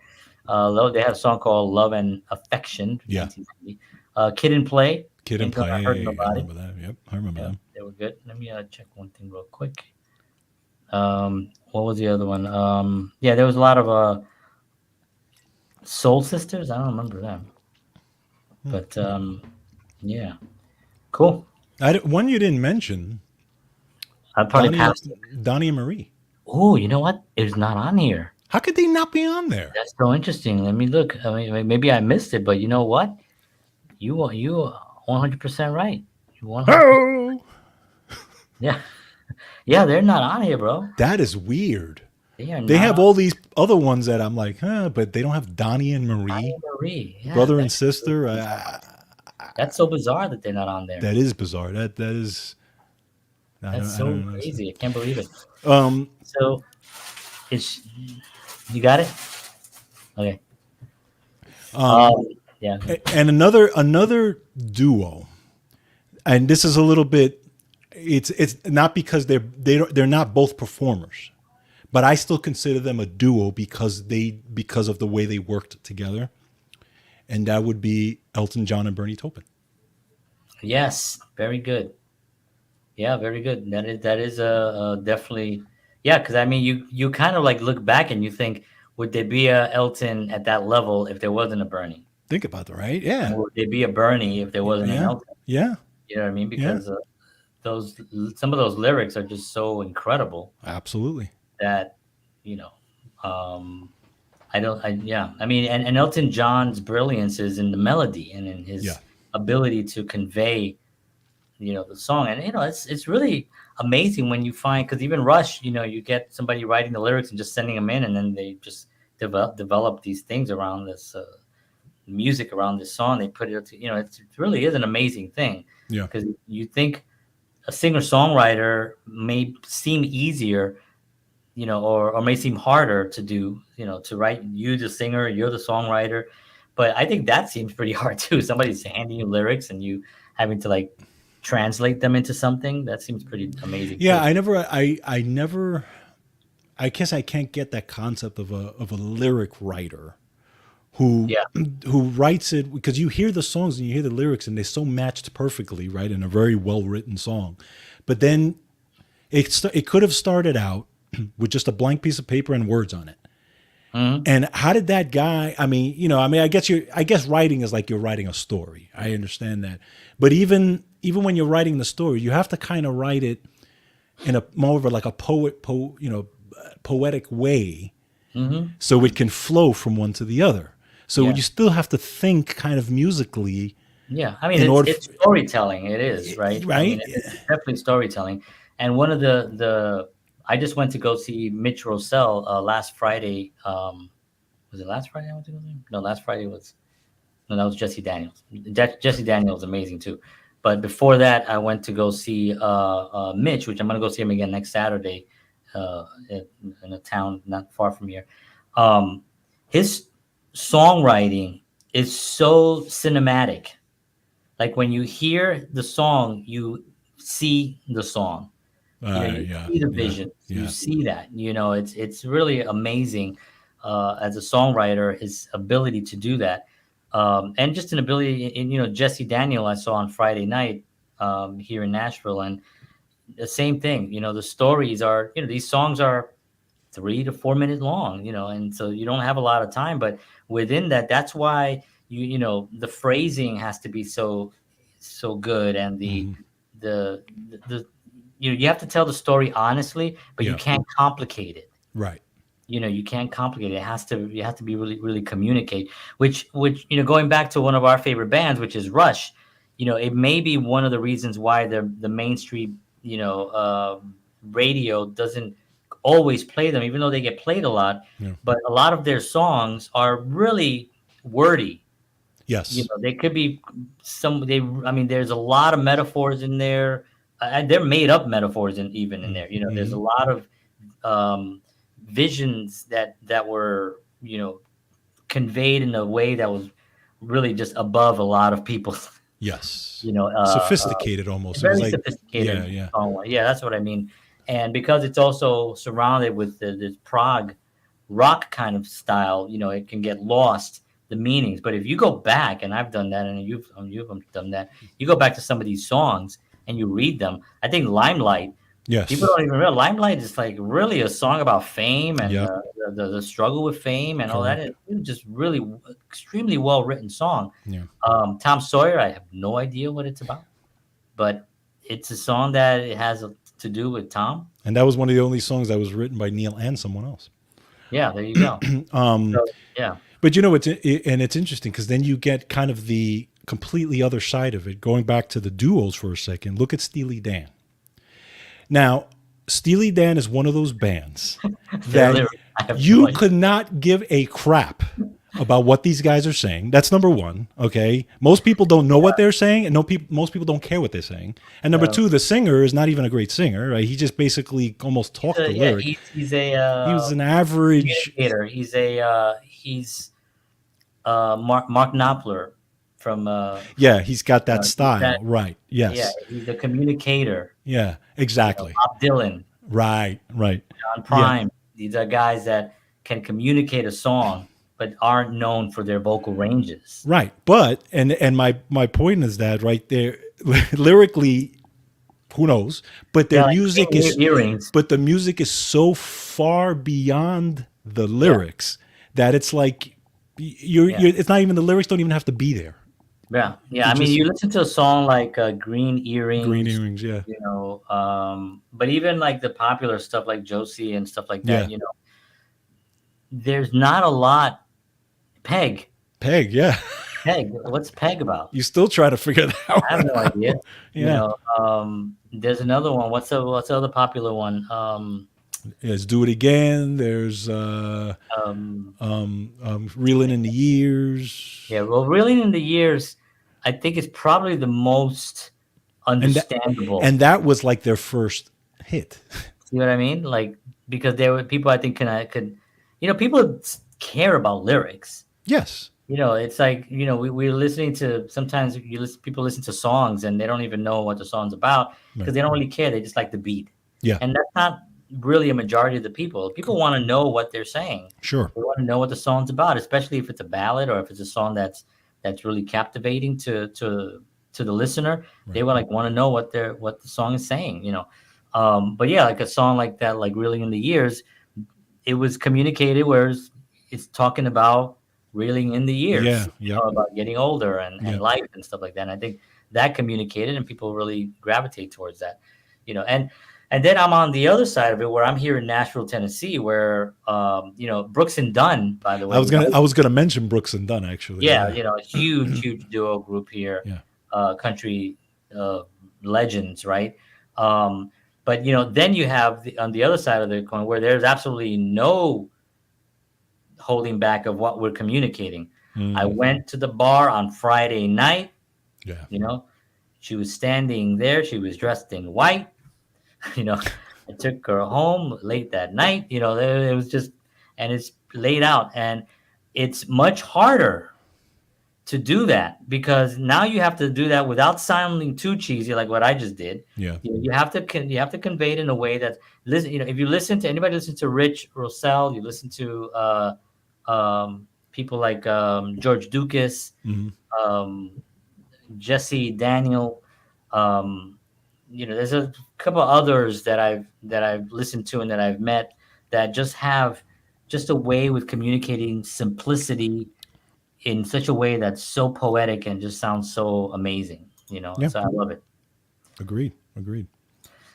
S1: They had a song called "Love and Affection."
S2: Yeah.
S1: 1990. Kid and Play.
S2: Kid and
S1: Ain't Gonna
S2: Play.
S1: Hurt
S2: I
S1: Nobody.
S2: remember that. Yep, I remember
S1: Yeah,
S2: them.
S1: they were good. Let me check one thing real quick. What was the other one? Yeah, there was a lot of Soul Sisters. I don't remember them, but yeah, cool.
S2: One you didn't mention,
S1: I'm probably passed.
S2: Donnie and Marie.
S1: Oh, you know what? It's not on here.
S2: How could they not be on there?
S1: That's so interesting. Let me look. I mean, maybe I missed it, but you know what? You are 100% right. You 100%.
S2: Oh,
S1: Yeah, yeah. They're not on here, bro.
S2: that is weird.
S1: They are.
S2: They
S1: not
S2: have
S1: on
S2: all these other ones that I'm like, but they don't have Donnie and Marie,
S1: Marie. Yeah,
S2: brother and
S1: that's-
S2: sister.
S1: That's so bizarre that they're not on there.
S2: That is bizarre. That is.
S1: That's so crazy. I can't believe it.
S2: Um,
S1: So, it's you got it. Okay. Yeah.
S2: and another duo, and this is a little bit. It's not because they're not both performers, but I still consider them a duo because of the way they worked together, and that would be Elton John and Bernie Taupin.
S1: Yes. Very good. Yeah. Very good. That is definitely. Yeah, because I mean, you kind of like look back and you think, would there be a Elton at that level if there wasn't a Bernie?
S2: Think about that, right? Yeah,
S1: Or would there be a Bernie if there wasn't an
S2: yeah,
S1: Elton?
S2: yeah,
S1: You know what I mean? Because some of those lyrics are just so incredible
S2: absolutely.
S1: that I mean, and Elton John's brilliance is in the melody and in his
S2: Yeah.
S1: ability to convey the song. And it's really amazing when you find, because even Rush, you get somebody writing the lyrics and just sending them in, and then they just develop these things around this music around this song. They put it it really is an amazing thing.
S2: Yeah.
S1: Because you think a singer-songwriter may seem easier, or may seem harder to do, to write. You the singer, you're the songwriter, but I think that seems pretty hard too. Somebody's handing you lyrics and you having to like translate them into something. That seems pretty amazing.
S2: Yeah,
S1: too.
S2: I never. I guess I can't get that concept of a lyric writer who writes it, because you hear the songs and you hear the lyrics and they're so matched perfectly, right, in a very well written song, but then it could have started out with just a blank piece of paper and words on it.
S1: Mm-hmm.
S2: And how did that guy? I mean, I guess writing is like you're writing a story. I understand that, but even when you're writing the story, you have to kind of write it in a more of a, like a poetic way,
S1: Hmm.
S2: so it can flow from one to the other. So
S1: Yeah.
S2: you still have to think kind of musically
S1: Yeah, I mean
S2: in order,
S1: it's storytelling. It is, right. I mean
S2: right?
S1: it's definitely storytelling. And one of the I just went to go see Mitch Rossell last Friday. Was it last Friday I went to go see him? No, last Friday was no, that was Jesse Daniels. Jesse Daniels is amazing too. But before that, I went to go see Mitch, which I'm gonna go see him again next Saturday, in a town not far from here. Um, his songwriting is so cinematic. Like when you hear the song, you see the song. You
S2: Yeah,
S1: see the
S2: yeah,
S1: visions, you
S2: yeah.
S1: see that. It's really amazing as a songwriter, his ability to do that, and just an ability. In Jesse Daniel, I saw on Friday night here in Nashville, and the same thing. The stories are, these songs are 3 to 4 minutes long, and so you don't have a lot of time, but within that, that's why the phrasing has to be so good, and the the you have to tell the story honestly, but you
S2: Yeah,
S1: can't complicate it.
S2: right.
S1: You can't complicate it. You have to be really, really communicate, which going back to one of our favorite bands, which is Rush. It may be one of the reasons why the mainstream radio doesn't always play them, even though they get played a lot.
S2: Yeah.
S1: But a lot of their songs are really wordy.
S2: Yes.
S1: They could be I mean, there's a lot of metaphors in there. They're made up metaphors, even in there. There's a
S2: Mm-hmm.
S1: lot of um, visions that were conveyed in a way that was really just above a lot of people's
S2: Yes.
S1: you know
S2: Sophisticated almost. It was
S1: very
S2: like, yeah,
S1: sophisticated
S2: yeah.
S1: song. Yeah, that's what I mean. And because it's also surrounded with this prog rock kind of style, it can get lost the meanings. But if you go back, and I've done that, and you've done that, you go back to some of these songs and you read them. I think Limelight. People
S2: Yes.
S1: don't even realize Limelight is like really a song about fame and
S2: Yep.
S1: the struggle with fame and all that.
S2: Correct.
S1: It's just really extremely well written song.
S2: Yeah.
S1: Tom Sawyer, I have no idea what it's about, but it's a song that it has to do with Tom.
S2: And that was one of the only songs that was written by Neil and someone else.
S1: Yeah, there you go. So, yeah,
S2: But it's interesting because then you get kind of the completely other side of it. Going back to the duos for a second, look at Steely Dan. Now, Steely Dan is one of those bands
S1: Their
S2: that
S1: lyrics, I have no
S2: you
S1: idea.
S2: could not give a crap about what these guys are saying. That's number one. Okay, most people don't know what they're saying, and most people don't care what they're saying. And number two, the singer is not even a great singer. Right? He just basically almost talked the
S1: Yeah,
S2: lyric.
S1: he's a
S2: He was an average.
S1: communicator. He's Mark Knopfler from
S2: Yeah, he's got that
S1: he's that,
S2: style. Right.
S1: yeah,
S2: Yes.
S1: he's a communicator.
S2: Yeah. Exactly.
S1: Bob Dylan,
S2: Right. Right.
S1: on
S2: Yeah.
S1: Prime. These are guys that can communicate a song but aren't known for their vocal ranges.
S2: Right. But and my point is that right there, lyrically, who knows? But
S1: Yeah,
S2: their
S1: like
S2: music is
S1: earrings.
S2: but the music is so far beyond the lyrics that it's like you're it's not even, the lyrics don't even have to be there.
S1: Yeah. I mean,
S2: just
S1: you listen to a song like Green
S2: green
S1: Earrings,
S2: earrings, yeah.
S1: but even like the popular stuff like Josie and stuff like
S2: Yeah.
S1: that, there's not a lot. Peg,
S2: Peg, yeah.
S1: Peg. What's Peg about?
S2: You still try to figure that out.
S1: I have no idea.
S2: Yeah.
S1: There's another one. What's the other popular one?
S2: Let's do it again. There's
S1: Um,
S2: reeling in the years.
S1: yeah. Well, Reeling in the Years, I think is probably the most
S2: And that,
S1: understandable.
S2: and that was like their first hit.
S1: See what I mean? Like, because there were people I think people care about lyrics.
S2: Yes.
S1: It's like, we're listening to, sometimes people listen to songs and they don't even know what the song's about because they don't really care. They just like the beat.
S2: Yeah.
S1: And that's not really a majority of the people. People want to know what they're saying.
S2: Sure.
S1: They want to know what the song's about, especially if it's a ballad or if it's a song that's really captivating to the listener.
S2: Right.
S1: They want to know what the song is saying, But yeah, like a song like that, like Reeling in the Years, it was communicated, whereas it's talking about reeling in the years,
S2: Yeah. Yeah.
S1: about getting older and
S2: Yeah.
S1: life and stuff like that. And I think that communicated, and people really gravitate towards that, and And then I'm on the other side of it, where I'm here in Nashville, Tennessee, where Brooks and Dunn, by the way,
S2: I was gonna mention Brooks and Dunn actually.
S1: yeah, a huge duo group here,
S2: Yeah.
S1: country uh, legends, right? Um, but then you have on the other side of the coin where there's absolutely no holding back of what we're communicating. I went to the bar on Friday night.
S2: Yeah.
S1: She was standing there. She was dressed in white. I took her home late that night. It was just, and it's laid out, and it's much harder to do that because now you have to do that without sounding too cheesy, like what I just did.
S2: Yeah.
S1: You have to convey it in a way that listen. If you listen to anybody, listen to Rich Rossell, you listen to people like George Dukas, Jesse Daniel. There's a couple others that I've listened to and that I've met that just have just a way with communicating simplicity in such a way that's so poetic and just sounds so amazing.
S2: Yeah.
S1: So I love it.
S2: Agreed.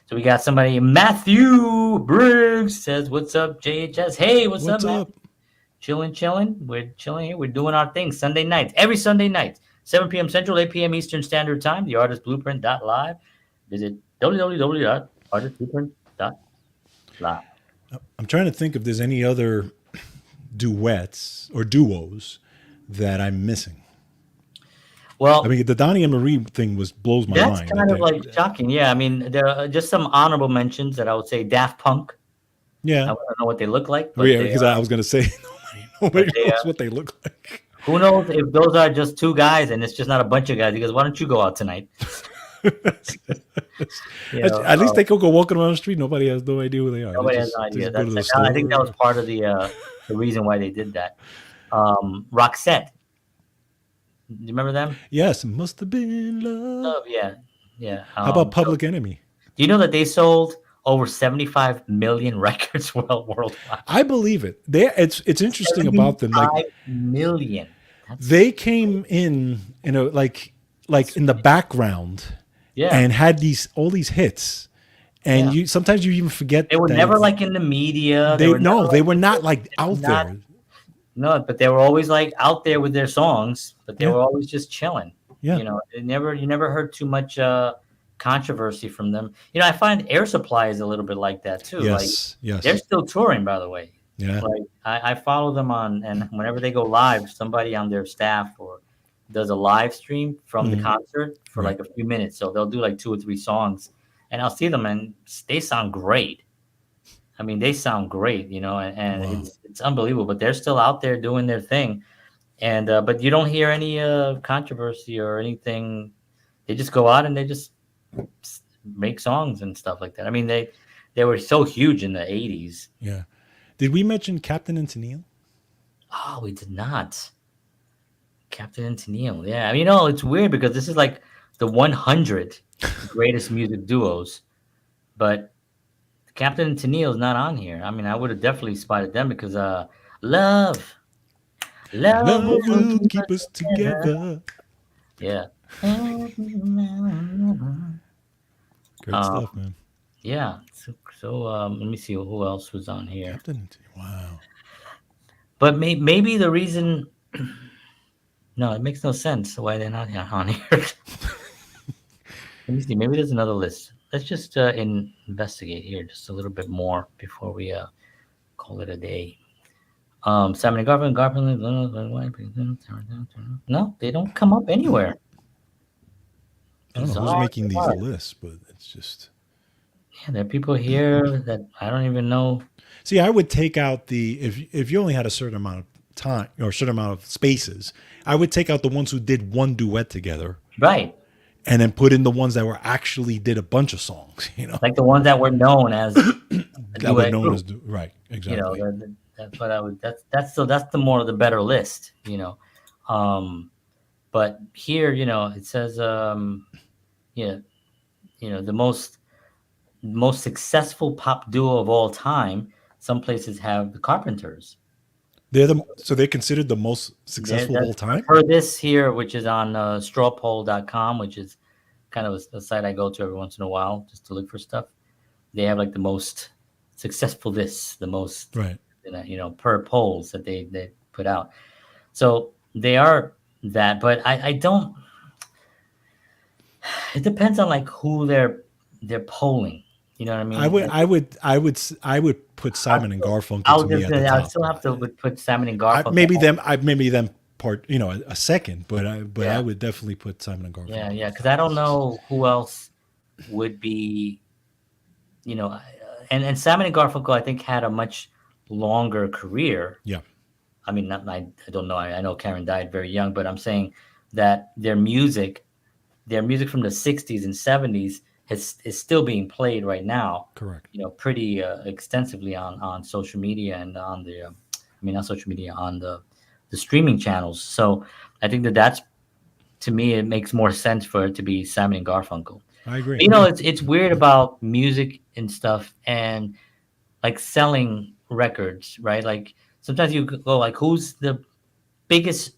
S1: So we got somebody, Matthew Briggs says, "What's up, JHS? Hey, what's up, man? Chilling. We're chilling here. We're doing our thing Sunday nights, every Sunday night, 7 p.m. Central, 8 p.m. Eastern Standard Time. The artistblueprint.live. Visit www.artistblueprint.live."
S2: I'm trying to think if there's any other duets or duos that I'm missing.
S1: Well,
S2: I mean, the Donnie and Marie thing blows my mind.
S1: That's kind of like shocking. Yeah, I mean, there are just some honorable mentions that I would say. Daft Punk.
S2: Yeah,
S1: I don't know what they look like.
S2: But because I was going to say nobody knows what they look like.
S1: Who knows if those are just two guys and it's just not a bunch of guys? He goes, "Why don't you go out tonight?"
S2: At least they could go walking around the street. Nobody has no idea who they are.
S1: Nobody has no idea. I think that was part of the reason why they did that. Roxette. Do you remember them?
S2: Yes, it must have been love.
S1: Yeah.
S2: How about Public Enemy?
S1: Do you know that they sold over 75 million records worldwide?
S2: I believe it. It's interesting about them. Like
S1: 5 million.
S2: They came in a like in the background, and had all these hits. And you sometimes you even forget
S1: they were never like in the media.
S2: They were not like out there.
S1: No, but they were always like out there with their songs, but they were always just chilling.
S2: Yeah.
S1: You never heard too much controversy from them. I find Air Supply is a little bit like that too.
S2: Yes.
S1: They're still touring, by the way.
S2: Yeah.
S1: Like I follow them and whenever they go live, somebody on their staff does a live stream from the concert for like a few minutes. So they'll do like 2 or 3 songs, and I'll see them and they sound great. I mean, they sound great, and wow. It's unbelievable. But they're still out there doing their thing, and but you don't hear any controversy or anything. They just go out and they just make songs and stuff like that. I mean, they were so huge in the 80s.
S2: Yeah. Did we mention Captain and Tennille?
S1: Oh, we did not. Captain and Tennille. Yeah, I mean, it's weird because this is like the 100 greatest music duos, but Captain and Tennille is not on here. I mean, I would have definitely spotted them because love will
S2: keep us together.
S1: Yeah.
S2: Great stuff, man.
S1: Yeah. So let me see who else was on here.
S2: Captain and Tennille. Wow.
S1: But maybe the reason. No, it makes no sense why they're not on here. Let me see. Maybe there's another list. Let's just investigate here just a little bit more before we call it a day. Simon Garfunkel. No, they don't come up anywhere.
S2: I don't know who's making these lists, but it's just.
S1: Yeah, there are people here that I don't even know.
S2: See, I would take out if you only had a certain amount of time or a certain amount of spaces, I would take out the ones who did one duet together.
S1: Right.
S2: And then put in the ones that actually did a bunch of songs,
S1: like the ones that were known as
S2: right, exactly.
S1: That's what I would. That's the more of the better list, But here, it says, the most successful pop duo of all time. Some places have the Carpenters.
S2: So they're considered the most successful of all time?
S1: For this here, which is on strawpoll.com, which is kind of a site I go to every once in a while just to look for stuff. they have like the most successful this, the most,
S2: Right.
S1: per polls that they put out. So they are that, but I don't. It depends on like who they're polling. You know what I
S2: I
S1: mean?
S2: would,
S1: Like,
S2: I would, I would, I would put
S1: I
S2: Simon and
S1: still,
S2: Garfunkel
S1: I
S2: to
S1: was
S2: me
S1: just
S2: at the
S1: gonna, I
S2: top.
S1: still have to put Simon and
S2: I,
S1: Garfunkel.
S2: maybe them, I maybe them part, a second, but I
S1: Yeah,
S2: would definitely put Simon and
S1: yeah,
S2: Garfunkel
S1: yeah.
S2: at the
S1: Because
S2: top.
S1: I don't know who else would be, and Simon and Garfunkel, I think, had a much longer career.
S2: Yeah,
S1: I mean, not I don't know. I know Karen died very young, but I'm saying that their music from the 60s and 70s is still being played right now,
S2: correct.
S1: pretty extensively on social media and on the I mean, not social media, on the streaming channels. So I think that's, to me, it makes more sense for it to be Simon and Garfunkel.
S2: I agree.
S1: It's weird about music and stuff, and like selling records, right? Like sometimes you go like, who's biggest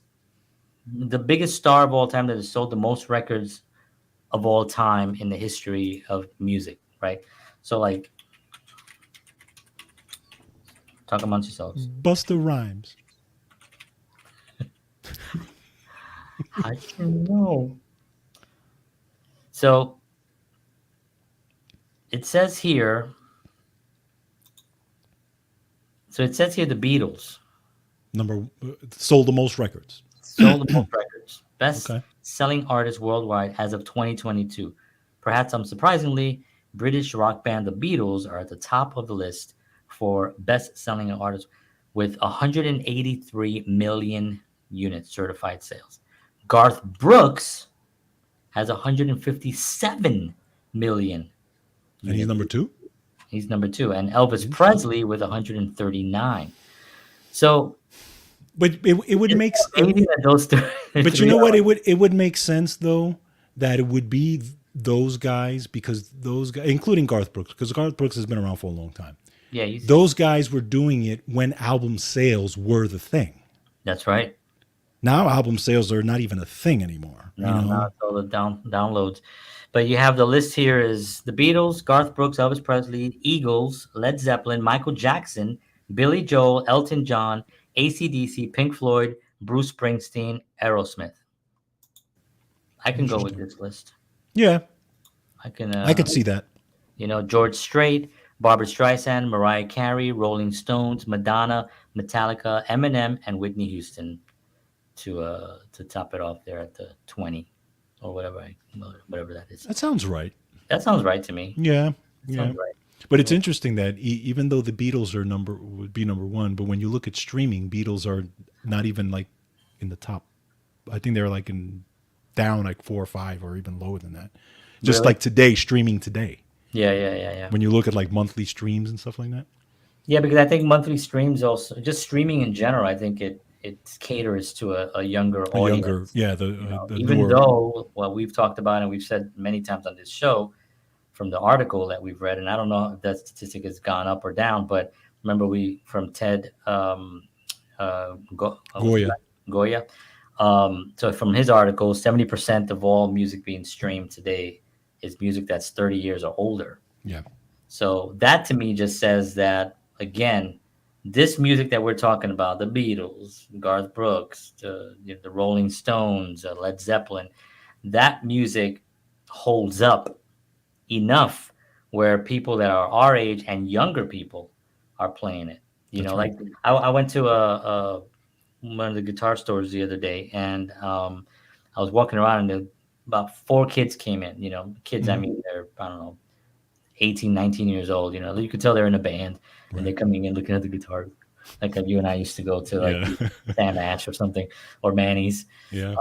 S1: the biggest star of all time that has sold the most records of all time in the history of music, right? So like, talk amongst yourselves.
S2: Busta Rhymes.
S1: I don't know. So it says here. So it says here the Beatles
S2: Sold the most records.
S1: sold the most records, best
S2: Okay.
S1: selling artist worldwide as of 2022. Perhaps unsurprisingly, British rock band the Beatles are at the top of the list for best selling artists with 183 million units certified sales. Garth Brooks has 157 million
S2: And he's
S1: units.
S2: number two.
S1: He's number two, and Elvis
S2: Interesting.
S1: Presley with 139. So
S2: But it would
S1: it's
S2: make
S1: amazing that those
S2: but you
S1: three
S2: know
S1: are
S2: what?
S1: like,
S2: It would make sense though that it would be those guys because those guys, including Garth Brooks, because Garth Brooks has been around for a long time.
S1: yeah,
S2: Those guys were doing it when album sales were the thing.
S1: that's right.
S2: Now album sales are not even a thing anymore.
S1: No, it's all the downloads. But you have the list here is the Beatles, Garth Brooks, Elvis Presley, Eagles, Led Zeppelin, Michael Jackson, Billy Joel, Elton John, AC/DC, Pink Floyd, Bruce Springsteen, Aerosmith. I can go with
S2: Interesting.
S1: this list.
S2: Yeah,
S1: I can,
S2: I could see that.
S1: George Strait, Barbara Streisand, Mariah Carey, Rolling Stones, Madonna, Metallica, Eminem, and Whitney Houston to top it off there at the 20 or whatever that is.
S2: That sounds right.
S1: That sounds right to me.
S2: Yeah,
S1: That
S2: yeah.
S1: sounds right.
S2: But it's interesting that even though the Beatles would be number one, but when you look at streaming, Beatles are not even like in the top. I think they're like down like 4 or 5 or even lower than that. Just
S1: Really?
S2: like today, streaming today.
S1: Yeah.
S2: When you look at like monthly streams and stuff like that.
S1: Yeah, because I think monthly streams also, just streaming in general, I think it caters to a younger
S2: A
S1: audience.
S2: younger, yeah, the
S1: Even
S2: newer.
S1: though what we've talked about and we've said many times on this show from the article that we've read, and I don't know if that statistic has gone up or down, but remember from Ted what's his
S2: Goya.
S1: name? Goya. So from his article, 70% of all music being streamed today is music that's 30 years or older.
S2: Yeah,
S1: So that to me just says that, again, this music that we're talking about, the Beatles, Garth Brooks, the Rolling Stones, Led Zeppelin, that music holds up enough where people that are our age and younger people are playing it.
S2: That's right.
S1: Like I went to one of the guitar stores the other day, and I was walking around, and about 4 kids came in. Kids, I
S2: Mhm.
S1: mean, they're, I don't know, 18, 19 years old. You could tell they're in a band, and
S2: Right.
S1: they're coming in looking at the guitar, like you and I used to go to, like
S2: Yeah,
S1: Sam Ash or something, or Manny's.
S2: yeah.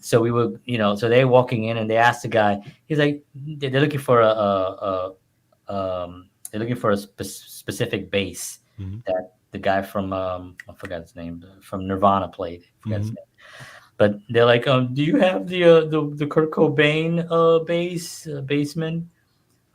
S1: So we would, so they're walking in, and they asked the guy. He's like, they're looking for they're looking for a specific bass
S2: Mhm.
S1: that the guy from I forgot his name, from Nirvana played. I forgot his
S2: Mhm.
S1: name. But they're like, do you have the Kurt Cobain bassman?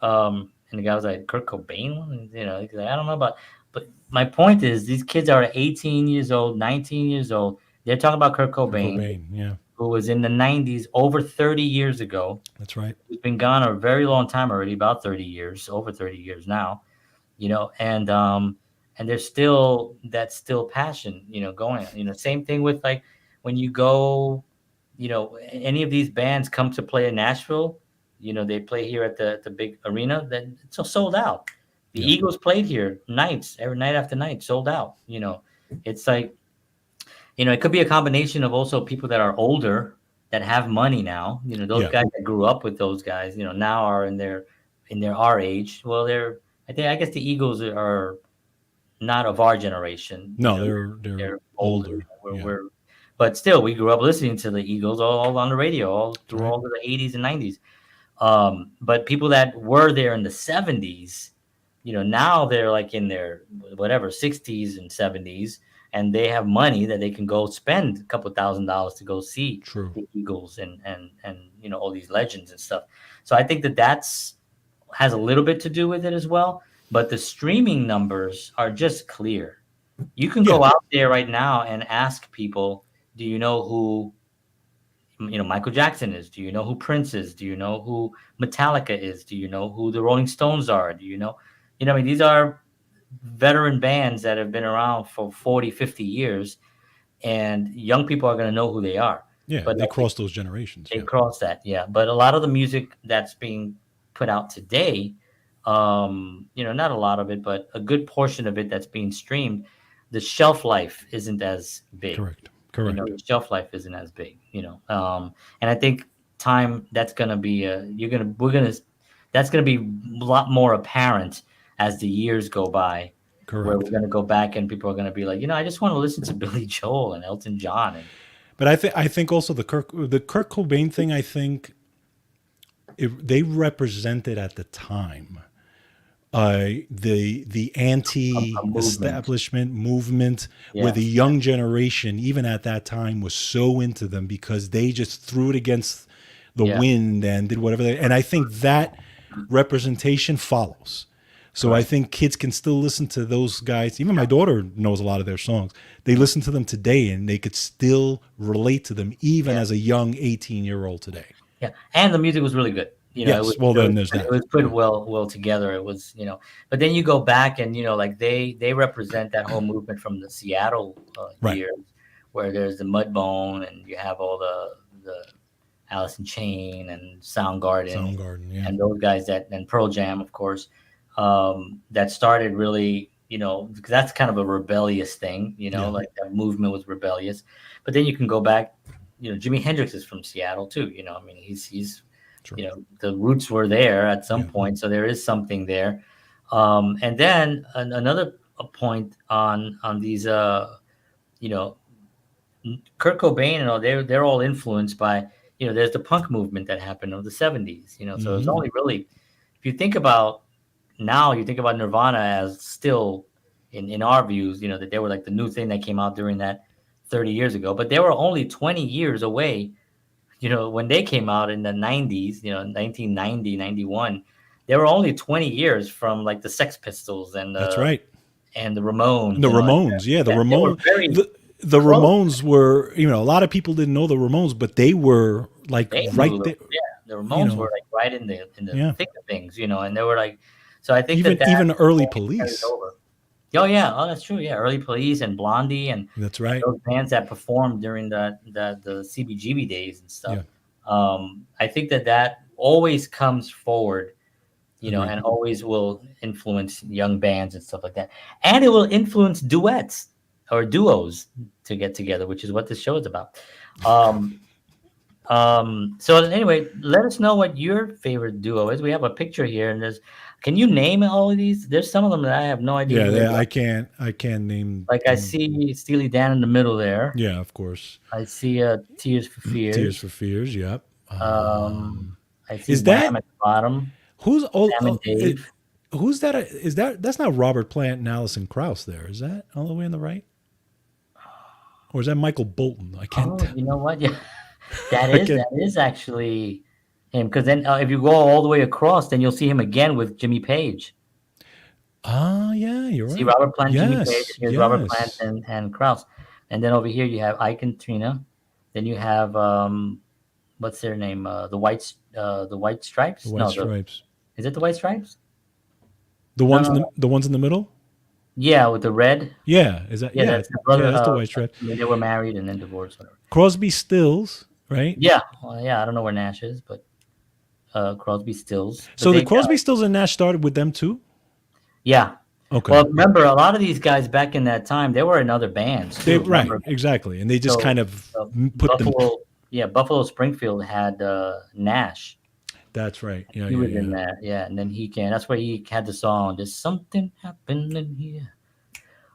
S1: And the guy was like, Kurt Cobain one? And, he's like, I don't know about. But my point is, these kids are 18 years old, 19 years old. They're talking about Kurt
S2: Kurt
S1: Cobain.
S2: Cobain. Yeah,
S1: who was in the 90s over 30 years ago.
S2: That's right.
S1: He's been gone a very long time already, about 30 years, over 30 years now, and there's still still passion, going. Same thing with like when you go, any of these bands come to play in Nashville, they play here at the big arena, that it's sold out. The
S2: Yeah.
S1: Eagles played here nights, every night after night, sold out. It's like, it could be a combination of also people that are older that have money now. Those
S2: Yeah.
S1: guys that grew up with those guys, now are in their our age. Well, I guess the Eagles are not of our generation.
S2: No, they're
S1: They're older.
S2: older. Yeah.
S1: But still, we grew up listening to the Eagles all on the radio, all through
S2: Right.
S1: all of the 80s and 90s. But people that were there in the 70s, now they're like in their whatever 60s and 70s, and they have money that they can go spend a couple $1,000s to go see
S2: True.
S1: the Eagles and all these legends and stuff. So I think that's has a little bit to do with it as well. But the streaming numbers are just clear. You can go
S2: Yeah.
S1: out there right now and ask people, do you know who Michael Jackson is? Do you know who Prince is? Do you know who Metallica is? Do you know who the Rolling Stones are? Do you know, I mean, these are veteran bands that have been around for 40, 50 years, and young people are going to know who they are.
S2: Yeah.
S1: But
S2: They cross those generations.
S1: they
S2: Yeah.
S1: cross that, yeah. But a lot of the music that's being put out today, not a lot of it, but a good portion of it that's being streamed, the shelf life isn't as big.
S2: Correct. Correct.
S1: The shelf life isn't as big. And I think time that's gonna be that's gonna be a lot more apparent as the years go by. Where
S2: Correct.
S1: we're gonna go back and people are gonna be like, I just want to listen to Billy Joel and Elton John.
S2: But I think also the Kurt Cobain thing, I think they represented at the time the anti-establishment movement, where the young generation, even at that time, was so into them because they just threw it against the wind and did whatever and I think that representation follows. So I think kids can still listen to those guys. Even my daughter knows a lot of their songs. They listen to them today and they could still relate to them even as a young 18-year-old today.
S1: Yeah, and the music was really good.
S2: Yes, there's that.
S1: It was put well together. It was, but then you go back and like they represent that whole movement from the Seattle years, where there's the Mudbone and you have all the Alice in Chain and Soundgarden,
S2: yeah,
S1: and those guys and Pearl Jam, of course, that started really, because that's kind of a rebellious thing, like that movement was rebellious. But then you can go back, Jimi Hendrix is from Seattle too. I mean, he's the roots were there at some point, so there is something there. And then another point on these, Kurt Cobain, they're all influenced by, there's the punk movement that happened of the 70s, so it's only really, if you think about now, you think about Nirvana as still in our views, that they were like the new thing that came out during that 30 years ago, but they were only 20 years away. When they came out in the 90s, 1990, 91, they were only 20 years from like the Sex Pistols and
S2: that's right,
S1: and the Ramones.
S2: The Ramones, the Ramones. The Ramones were, a lot of people didn't know the Ramones, but they were like right there.
S1: Yeah, the Ramones were like right in the thick of things, and they were like, so I think
S2: even early Police.
S1: Oh yeah, that's true. Yeah, early Police and Blondie and
S2: that's right.
S1: Those bands that performed during the CBGB days and stuff. Yeah. I think that always comes forward, and always will influence young bands and stuff like that, and it will influence duets or duos to get together, which is what this show is about. So anyway, let us know what your favorite duo is. We have a picture here, and can you name all of these? There's some of them that I have no idea.
S2: Yeah, I can't name.
S1: Like I see Steely Dan in the middle there.
S2: Yeah, of course.
S1: I see Tears for Fears.
S2: Tears for Fears. Yep.
S1: I see
S2: is that
S1: Wham at the bottom?
S2: Who's old?
S1: Sam and Dave.
S2: Who's that? Is that's not Robert Plant and Alison Krauss there? Is that all the way on the right? Or is that Michael Bolton? I can't tell.
S1: You know what? Yeah. That is actually him. Because then if you go all the way across, then you'll see him again with Jimmy Page.
S2: Yeah, you're right.
S1: See Robert Plant,
S2: yes,
S1: Jimmy Page. Here's Robert Plant and Krauss. And then over here you have Ike and Trina. Then you have what's their name? The White
S2: The
S1: Stripes?
S2: White
S1: No, the
S2: Stripes.
S1: is it the White Stripes?
S2: The
S1: No,
S2: ones
S1: no,
S2: in
S1: no.
S2: the ones in the middle.
S1: Yeah, with the red.
S2: Yeah, is that
S1: Yeah,
S2: yeah
S1: that's the
S2: yeah
S1: brother.
S2: that's the White
S1: I
S2: Stripes.
S1: mean, they were married and then divorced, whatever.
S2: Crosby, Stills, right?
S1: Yeah, well, yeah. I don't know where Nash is, but Crosby, Stills. But
S2: So the
S1: they,
S2: Crosby, Stills, and Nash started with them too.
S1: yeah.
S2: Okay,
S1: Well, remember, a lot of these guys back in that time, they were in other bands
S2: they
S1: too.
S2: right
S1: Remember,
S2: exactly, and they just
S1: so
S2: kind of
S1: uh,
S2: put them.
S1: Buffalo, yeah, Buffalo Springfield had Nash.
S2: That's right. Yeah,
S1: He
S2: yeah,
S1: was in
S2: yeah,
S1: that, yeah, and then he can. That's where he had the song. There's something happening here.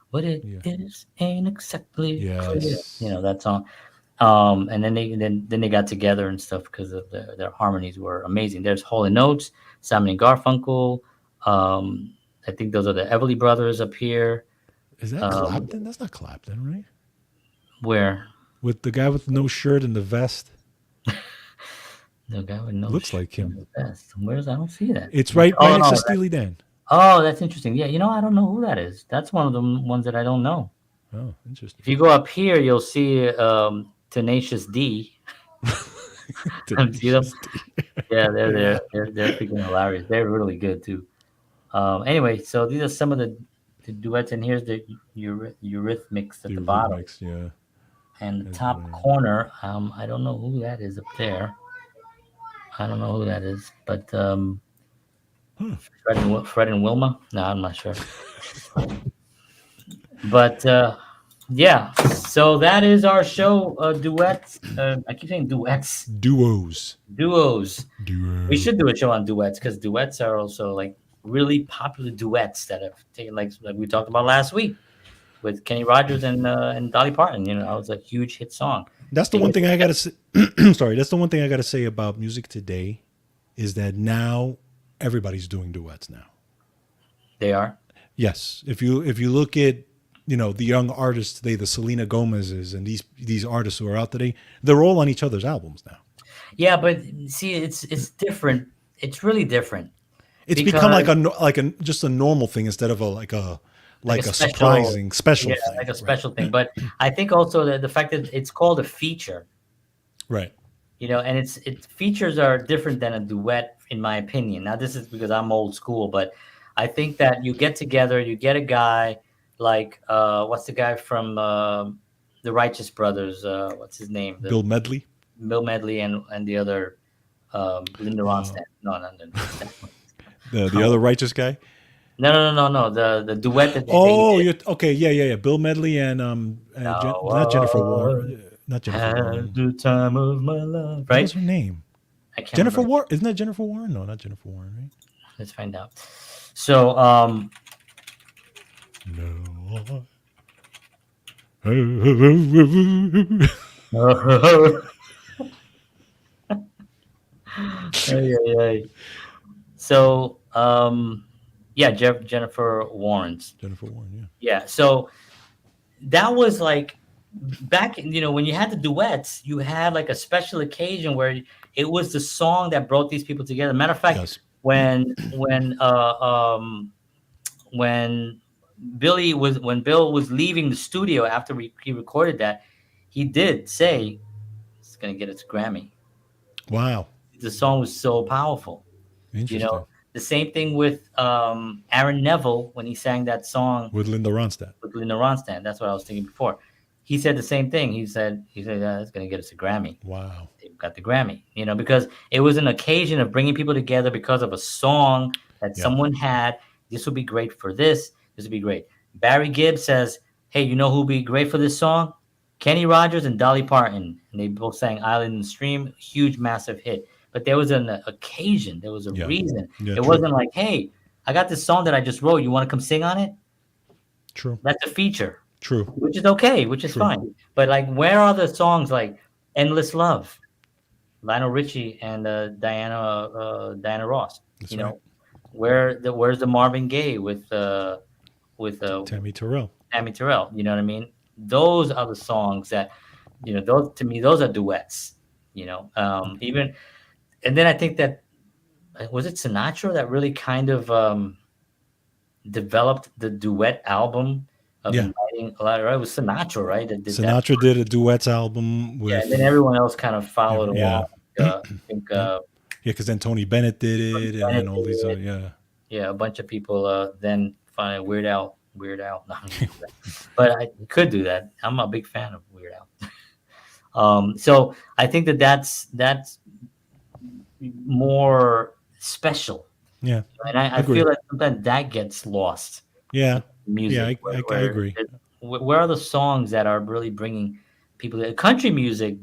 S1: What it
S2: yeah.
S1: is ain't exactly clear. You
S2: Yes.
S1: know that song. And then they got together and stuff because of their harmonies were amazing. There's Hall and Notes, Simon and Garfunkel. I think those are the Everly Brothers up here.
S2: Is that
S1: Um,
S2: Clapton? That's not Clapton, right?
S1: where
S2: With the guy with no shirt and the vest.
S1: the guy with no
S2: Looks
S1: shirt
S2: like
S1: on
S2: him.
S1: the vest. Where's I don't see that.
S2: It's right
S1: Oh
S2: next to
S1: no.
S2: Steely Dan.
S1: Oh, that's interesting. Yeah, I don't know who that is. That's one of the ones that I don't know.
S2: Oh,
S1: If
S2: interesting.
S1: you go up here, you'll see Tenacious D. See them?
S2: Tenacious D.
S1: Yeah, they're
S2: Yeah.
S1: there. They're freaking hilarious. They're really good too. Anyway, so these are some of the duets, and here's the Eurythmics at
S2: The
S1: the bottom,
S2: Eurythmics, yeah.
S1: and the
S2: As
S1: top
S2: well.
S1: corner. I don't know who that is up there. I don't know who that is, but
S2: Huh.
S1: Fred and Wilma. No, I'm not sure. But yeah, so that is our show. Duets. I keep saying duets,
S2: Duos.
S1: duos. We
S2: Duo.
S1: should do a show on duets because duets are also like really popular duets that have taken like we talked about last week with Kenny Rogers and Dolly Parton. You know, that was a huge hit song.
S2: That's the
S1: They
S2: one
S1: get
S2: thing I
S1: together.
S2: gotta say. Sorry, that's the one thing I gotta say about music today is that now everybody's doing duets now.
S1: They are.
S2: Yes, if you look at the young artists today, the Selena Gomez's and these artists who are out today, they're all on each other's albums now.
S1: Yeah, but see, it's different. It's really different
S2: It's become
S1: because
S2: like a just a normal thing instead of a
S1: like a
S2: like a
S1: special,
S2: surprising special
S1: yeah,
S2: thing.
S1: like a
S2: Right.
S1: special thing. But I think also that the fact that it's called a feature,
S2: Right.
S1: and it's features are different than a duet, in my opinion. Now, this is because I'm old school, but I think that you get together, you get a guy like what's the guy from the Righteous Brothers? What's his name? The
S2: Bill Medley,
S1: Bill Medley and the other Linda Ronstadt. No, not Linda Ronstadt.
S2: the other righteous guy.
S1: No. The duet that they
S2: Oh,
S1: did.
S2: you're okay. Yeah, yeah, yeah. Bill Medley and not Jennifer
S1: Now
S2: Warren. Not Jennifer
S1: had
S2: Warren.
S1: the time of my life.
S2: What was
S1: Right?
S2: her name?
S1: I can't
S2: Jennifer
S1: remember.
S2: Warren. Isn't that Jennifer Warren? No, not Jennifer Warren, right?
S1: Let's find out. So,
S2: No.
S1: ay, ay, ay. So, yeah, Jennifer Warrens.
S2: Jennifer Warren, yeah.
S1: Yeah. So that was like back, when you had the duets, you had like a special occasion where it was the song that brought these people together. Matter of fact,
S2: Yes.
S1: when when Bill was leaving the studio after he recorded that, he did say it's gonna get its Grammy.
S2: Wow.
S1: The song was so powerful. You
S2: Interesting.
S1: know, the same thing with Aaron Neville when he sang that song
S2: With Linda Ronstadt.
S1: with Linda Ronstadt. That's what I was thinking before. He said the same thing. He said it's gonna get us a Grammy.
S2: Wow.
S1: They got the Grammy, because it was an occasion of bringing people together because of a song that
S2: Yeah.
S1: someone had. This would be great for this. This would be great. Barry Gibb says, "Hey, you know who'd be great for this song? Kenny Rogers and Dolly Parton." And they both sang "Island in the Stream," huge, massive hit. But there was an occasion. There was a
S2: Yeah.
S1: reason.
S2: Yeah,
S1: It
S2: true.
S1: wasn't like, "Hey, I got this song that I just wrote. You want to come sing on it?"
S2: True.
S1: That's a feature,
S2: True.
S1: which is okay, which is
S2: True.
S1: fine. But like, where are the songs like "Endless Love"? Lionel Richie and Diana Ross.
S2: That's
S1: You
S2: right.
S1: know, where's the Marvin Gaye with
S2: Tammy Terrell.
S1: Tammy Terrell? You know what I mean? Those are the songs that those to me those are duets. Even and then I think that was it Sinatra that really kind of developed the duet album of
S2: Yeah.
S1: inviting a lot of. Right? It was Sinatra, right? That did that.
S2: Sinatra did a duets album
S1: Yeah,
S2: with
S1: and then everyone else kind of followed
S2: yeah
S1: along. I think
S2: yeah because then Tony Bennett did it, and then
S1: Bennett
S2: all these
S1: did.
S2: yeah
S1: Yeah, a bunch of people then find Weird Al. No, I'm gonna do that. But I could do that. I'm a big fan of Weird Al. So I think that's more special,
S2: yeah
S1: and I feel
S2: agree
S1: like sometimes that gets lost
S2: yeah
S1: in
S2: yeah
S1: music.
S2: I agree
S1: Where are the songs that are really bringing people? Country music,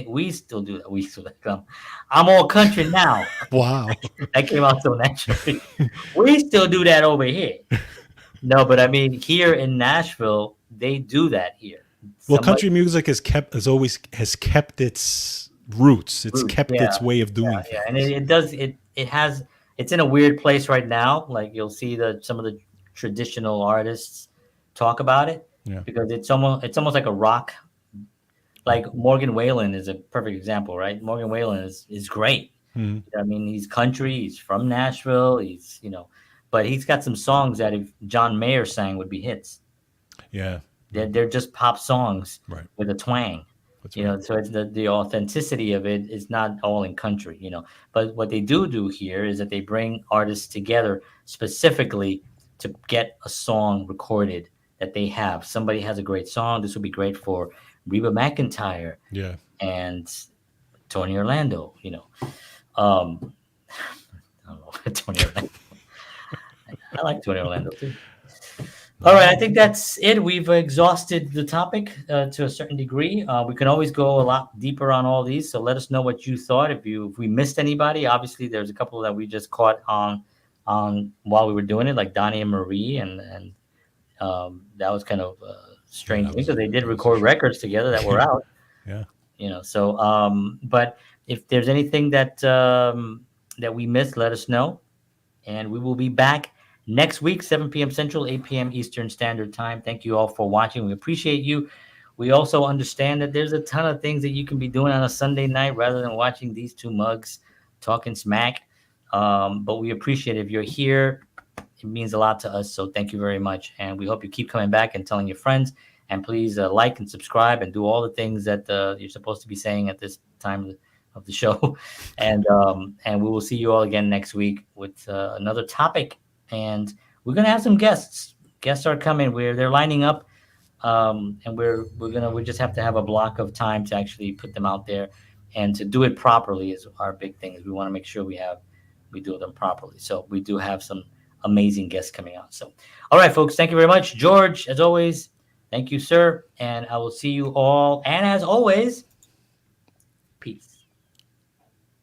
S1: we still do that. We still I'm all country now.
S2: wow
S1: That came out so naturally. We still do that over here. No, but I mean, here in Nashville, they do that here.
S2: well
S1: Somebody
S2: country music has kept its roots, it's
S1: roots,
S2: kept its way of doing
S1: yeah, and
S2: things.
S1: it does it has it's in a weird place right now. Like you'll see some of the traditional artists talk about it
S2: Yeah.
S1: because it's almost like a rock. Like Morgan Wallen is a perfect example, right? Morgan Wallen is great.
S2: Mhm.
S1: I mean, he's country. He's from Nashville. But he's got some songs that if John Mayer sang would be hits.
S2: Yeah.
S1: They're just pop songs
S2: Right.
S1: with a twang.
S2: That's right.
S1: So it's the authenticity of it is not all in country. But what they do here is that they bring artists together specifically to get a song recorded that they have. Somebody has a great song. This would be great for Reba McEntire
S2: Yeah.
S1: and Tony Orlando. Um, I don't know, Tony Orlando. I like Tony Orlando too. All right, I think that's it. We've exhausted the topic to a certain degree. We can always go a lot deeper on all these. So let us know what you thought. If we missed anybody, obviously there's a couple that we just caught on while we were doing it, like Donnie and Marie, and that was kind of strange
S2: that
S1: because they did
S2: that was
S1: record records together that were out.
S2: Yeah.
S1: So but if there's anything that that we missed, let us know, and we will be back next week, 7 p.m. Central, 8 p.m. Eastern Standard Time. Thank you all for watching. We appreciate you. We also understand that there's a ton of things that you can be doing on a Sunday night rather than watching these two mugs talking smack. But we appreciate it. If you're here, it means a lot to us. So thank you very much. And we hope you keep coming back and telling your friends. And please like and subscribe and do all the things that you're supposed to be saying at this time of the show. And we will see you all again next week with another topic. And we're gonna have some guests. Guests are coming. They're lining up, and we just have to have a block of time to actually put them out there, and to do it properly is our big thing. Is we want to make sure we do them properly. So we do have some amazing guests coming out. So, all right, folks, thank you very much, George. As always, thank you, sir, and I will see you all. And as always,